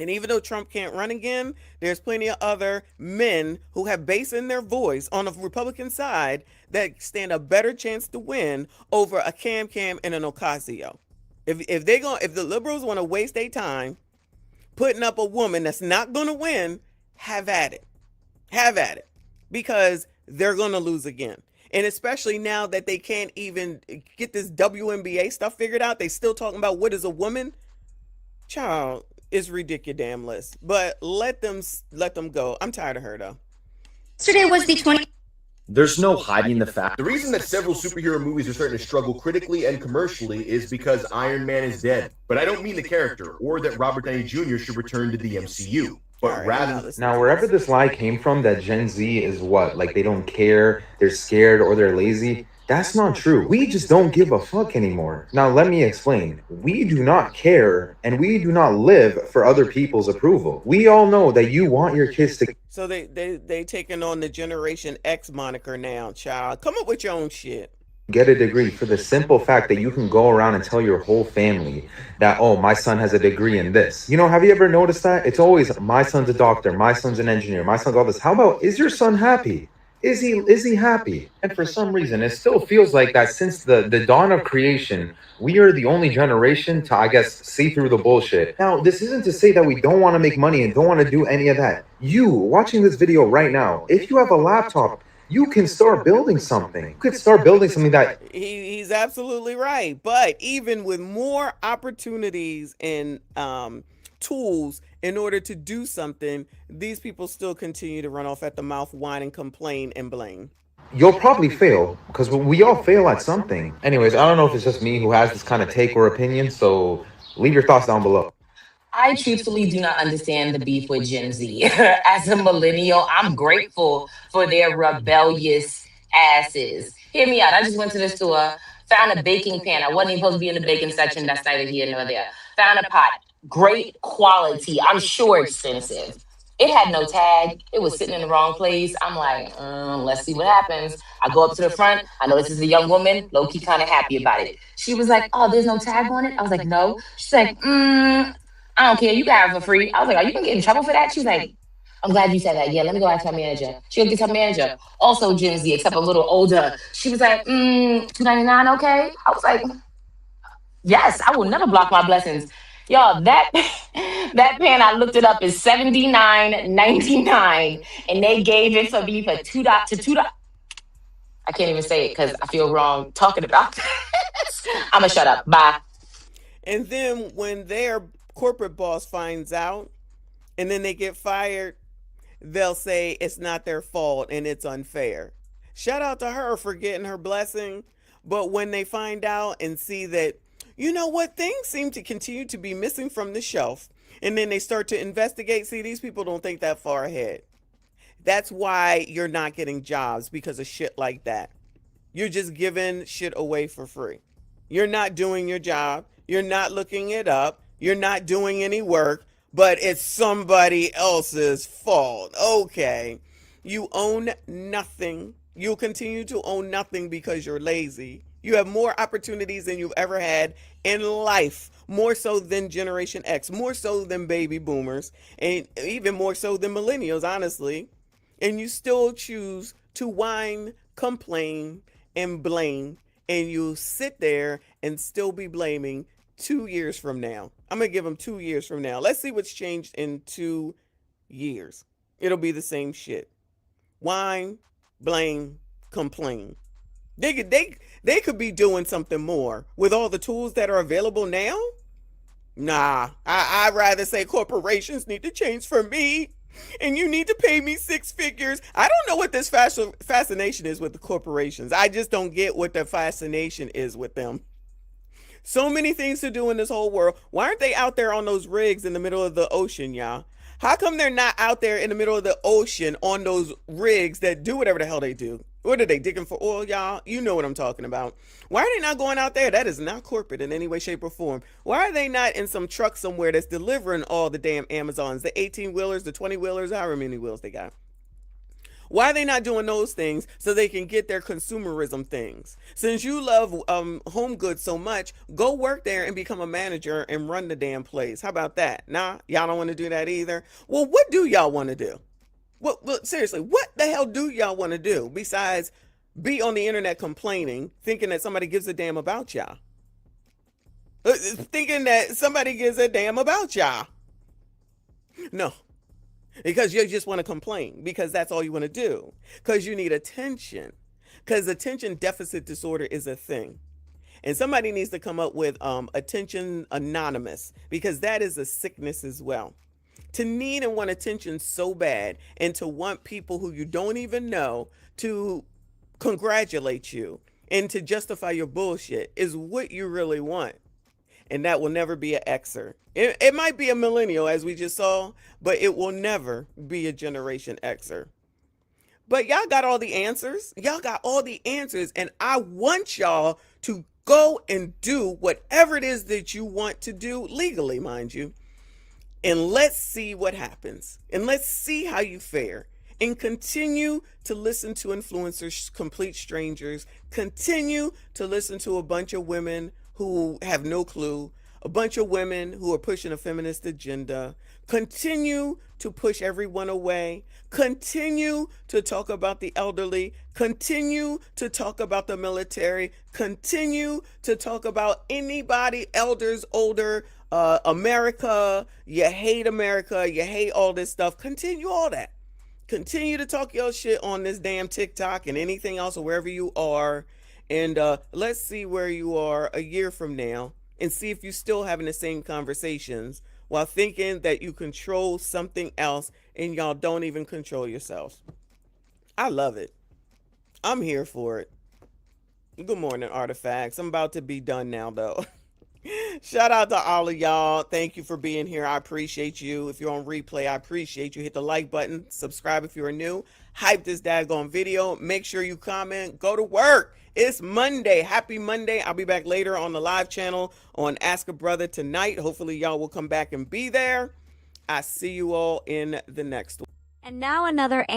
And even though Trump can't run again, there's plenty of other men who have base in their voice on the Republican side that stand a better chance to win over a Cam and an Ocasio. If the liberals want to waste their time putting up a woman that's not going to win, have at it. Have at it. Because they're going to lose again. And especially now that they can't even get this WNBA stuff figured out, they still talking about what is a woman. Child, it's ridiculous. But let them go. I'm tired of her though. Yesterday was the 20. There's no hiding the fact. The reason that several superhero movies are starting to struggle critically and commercially is because Iron Man is dead. But I don't mean the character, or that Robert Downey Jr. should return to the MCU. But rather... Now, wherever this lie came from, that Gen Z is what? Like, they don't care, they're scared, or they're lazy? That's not true. We just don't give a fuck anymore. Now, let me explain. We do not care, and we do not live for other people's approval. We all know that you want your kids to... So they taking on the Generation X moniker now, child. Come up with your own shit. Get a degree for the simple fact that you can go around and tell your whole family that, oh, my son has a degree in this. You know, have you ever noticed that? It's always, my son's a doctor, my son's an engineer, my son's all this. How about, is your son happy? Is he happy? And for some reason, it still feels like that since the dawn of creation, we are the only generation to, I guess, see through the bullshit. Now, this isn't to say that we don't want to make money and don't want to do any of that. You, watching this video right now, if you have a laptop, you can start building something. You could start building something that... He's absolutely right. But even with more opportunities and tools in order to do something, these people still continue to run off at the mouth, whine and complain and blame. You'll probably fail, because we all fail at something. Anyways, I don't know if it's just me who has this kind of take or opinion, so leave your thoughts down below. I truthfully do not understand the beef with Gen Z. As a millennial, I'm grateful for their rebellious asses. Hear me out. I just went to the store, found a baking pan. I wasn't even supposed to be in the baking section. That's neither here nor there. Found a pot. Great quality. I'm sure expensive. It had no tag. It was sitting in the wrong place. I'm like, let's see what happens. I go up to the front. I know this is a young woman, low-key kind of happy about it. She was like, oh, there's no tag on it? I was like, no. She's like, I don't care. You got it for free. I was like, are you going to get in trouble for that? She's like, I'm glad you said that. Yeah, let me go ask my manager. She'll get her manager. Also Gen Z, except a little older. She was like, $2.99, okay? I was like, yes, I will never block my blessings. Y'all, that pan, I looked it up, is $79.99, and they gave it for me for $2 to $2. I can't even say it because I feel wrong talking about this. I'm going to shut up. Bye. And then when their corporate boss finds out and then they get fired, they'll say it's not their fault and it's unfair. Shout out to her for getting her blessing. But when they find out and see that, you know what, things seem to continue to be missing from the shelf, and then they start to investigate, see, these people don't think that far ahead. That's why you're not getting jobs, because of shit like that. You're just giving shit away for free. You're not doing your job. You're not looking it up. You're not doing any work, but it's somebody else's fault. Okay. You own nothing. You'll continue to own nothing because you're lazy. You have more opportunities than you've ever had in life, more so than Generation X, more so than baby boomers, and even more so than millennials, honestly. And you still choose to whine, complain, and blame, and you sit there and still be blaming 2 years from now. I'm going to give them 2 years from now. Let's see what's changed in 2 years. It'll be the same shit. Whine, blame, complain. They could be doing something more with all the tools that are available now. Nah, I'd rather say corporations need to change for me, and you need to pay me 6 figures. I don't know what this fascination is with the corporations. I just don't get what the fascination is with them. So many things to do in this whole world. Why aren't they out there on those rigs in the middle of the ocean, y'all? How come they're not out there in the middle of the ocean on those rigs that do whatever the hell they do? What are they digging for oil, y'all? You know what I'm talking about. Why are they not going out there? That is not corporate in any way, shape, or form. Why are they not in some truck somewhere that's delivering all the damn Amazons, the 18-wheelers, the 20-wheelers, however many wheels they got? Why are they not doing those things so they can get their consumerism things? Since you love home goods so much, go work there and become a manager and run the damn place. How about that? Nah, y'all don't want to do that either. Well, what do y'all want to do? Well, seriously, what the hell do y'all want to do besides be on the internet complaining, thinking that somebody gives a damn about y'all? Thinking that somebody gives a damn about y'all. No. Because you just want to complain, because that's all you want to do, because you need attention, because attention deficit disorder is a thing. And somebody needs to come up with attention anonymous, because that is a sickness as well. To need and want attention so bad, and to want people who you don't even know to congratulate you and to justify your bullshit is what you really want. And that will never be an Xer. It might be a millennial, as we just saw, but it will never be a Generation Xer. But y'all got all the answers. Y'all got all the answers. And I want y'all to go and do whatever it is that you want to do, legally, mind you. And let's see what happens. And let's see how you fare. And continue to listen to influencers, complete strangers. Continue to listen to a bunch of women who have no clue, a bunch of women who are pushing a feminist agenda. Continue to push everyone away. Continue to talk about the elderly. Continue to talk about the military. Continue to talk about anybody, elders, older, America. You hate America. You hate all this stuff. Continue all that. Continue to talk your shit on this damn TikTok and anything else or wherever you are. And let's see where you are a year from now and see if you're still having the same conversations while thinking that you control something else and y'all don't even control yourselves. I love it. I'm here for it. Good morning, Artifacts. I'm about to be done now, though. Shout out to all of y'all. Thank you for being here. I appreciate you. If you're on replay, I appreciate you. Hit the like button. Subscribe if you're new. Hype this daggone video. Make sure you comment. Go to work. It's Monday. Happy Monday. I'll be back later on the live channel on Ask a Brother tonight. Hopefully y'all will come back and be there. I see you all in the next one. And now another